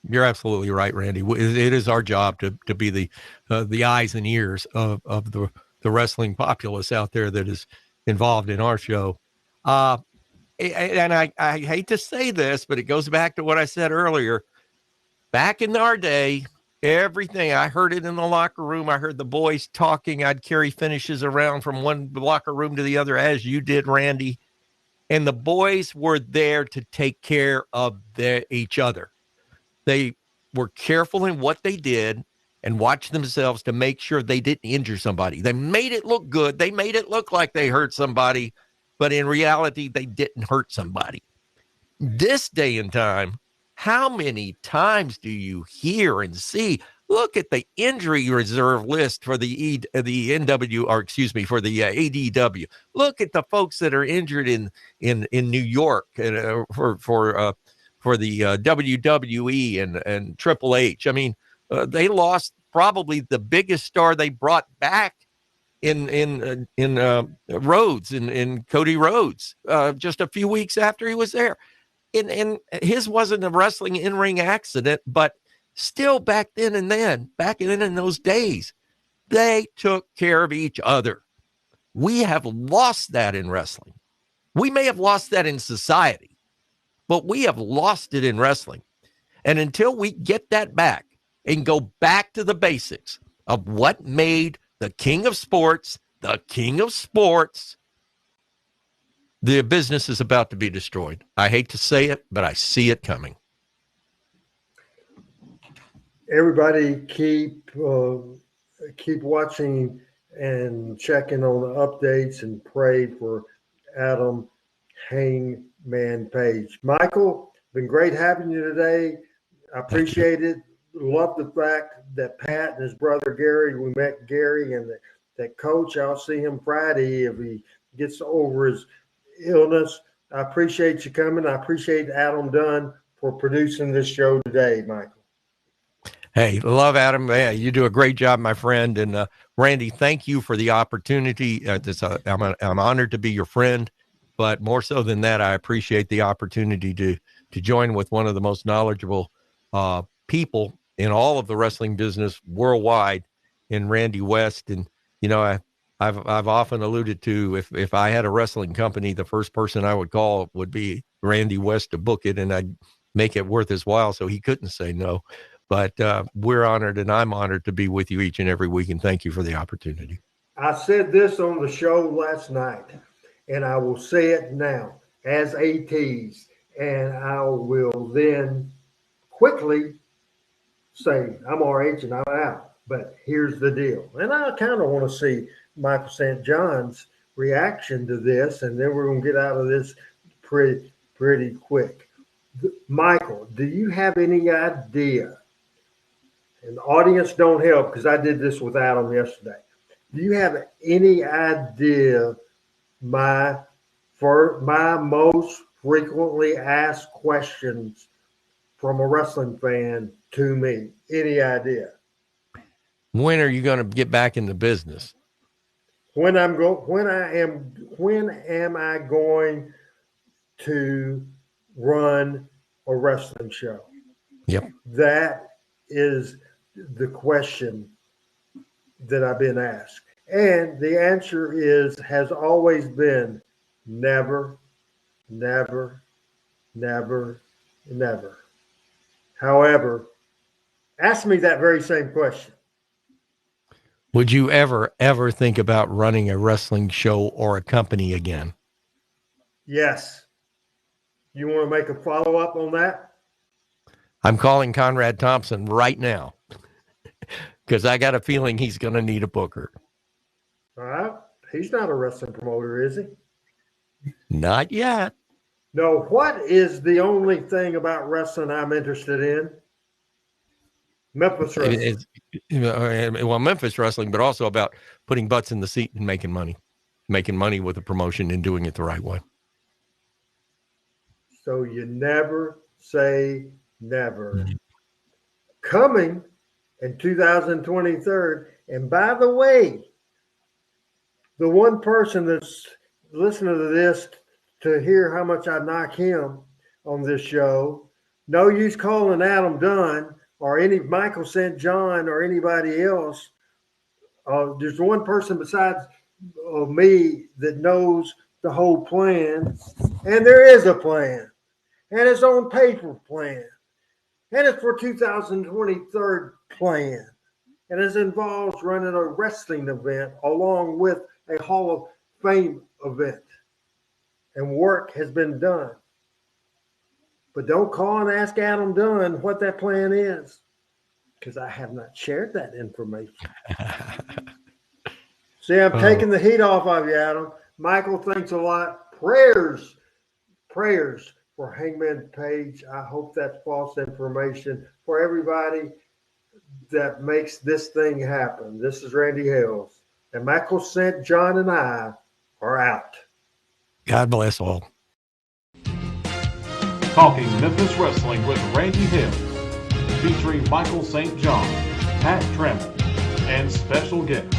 You're absolutely right, Randy. It is our job to be the eyes and ears of the wrestling populace out there that is involved in our show. And I hate to say this, but it goes back to what I said earlier. Back in our day, everything, I heard it in the locker room. I heard the boys talking. I'd carry finishes around from one locker room to the other, as you did, Randy. And the boys were there to take care of each other. They were careful in what they did and watched themselves to make sure they didn't injure somebody. They made it look good. They made it look like they hurt somebody, but in reality, they didn't hurt somebody. This day and time, how many times do you hear and see? Look at the injury reserve list for the NW, or excuse me, for the ADW. Look at the folks that are injured in New York for the WWE and Triple H. I mean, they lost probably the biggest star they brought back in Rhodes, in Cody Rhodes, just a few weeks after he was there. And his wasn't a wrestling in-ring accident, but still back in those days, they took care of each other. We have lost that in wrestling. We may have lost that in society, but we have lost it in wrestling. And until we get that back and go back to the basics of what made the king of sports, the business is about to be destroyed. I hate to say it, but I see it coming. Everybody keep watching and checking on the updates and pray for Adam Hangman Page. Michael, been great having you today. I appreciate it. Love the fact that Pat and his brother Gary, we met Gary, and that coach, I'll see him Friday if he gets over his illness. I appreciate you coming. I appreciate Adam Dunn for producing this show today, Michael. Hey, love Adam. Yeah, you do a great job, my friend. And Randy, thank you for the opportunity. I'm honored to be your friend, but more so than that, I appreciate the opportunity to join with one of the most knowledgeable people in all of the wrestling business worldwide, in Randy West. And I've often alluded to, if I had a wrestling company, the first person I would call would be Randy West to book it, and I'd make it worth his while so he couldn't say no. But we're honored, and I'm honored to be with you each and every week, and thank you for the opportunity. I said this on the show last night, and I will say it now as a tease, and I will then quickly say I'm RH and I'm out. But here's the deal, and I kind of want to see Michael St. John's reaction to this, and then we're going to get out of this pretty quick. Michael, do you have any idea? And the audience don't help because I did this with Adam yesterday. Do you have any idea my most frequently asked questions from a wrestling fan to me? Any idea? When are you going to get back in the business? When am I going to run a wrestling show? Yep. That is the question that I've been asked. And the answer has always been never, never, never, never. However, ask me that very same question. Would you ever think about running a wrestling show or a company again? Yes. You want to make a follow-up on that? I'm calling Conrad Thompson right now because I got a feeling he's going to need a booker. All right. He's not a wrestling promoter, is he? Not yet. No, what is the only thing about wrestling I'm interested in? Memphis wrestling. Well, Memphis wrestling, but also about putting butts in the seat and making money with a promotion and doing it the right way. So you never say never. Coming in 2023. And by the way, the one person that's listening to this to hear how much I knock him on this show, no use calling Adam Dunn or any Michael St. John or anybody else. There's one person besides me that knows the whole plan, and there is a plan, and it's on paper plan, and it's for 2023 plan, and it involves running a wrestling event along with a Hall of Fame event, and work has been done. But don't call and ask Adam Dunn what that plan is, because I have not shared that information. See, I'm taking the heat off of you, Adam. Michael, thanks a lot. Prayers for Hangman Page. I hope that's false information for everybody that makes this thing happen. This is Randy Hales. And Michael St. John and I are out. God bless all. Talking Memphis Wrestling with Randy Hill, featuring Michael St. John, Pat Tremble, and special guests.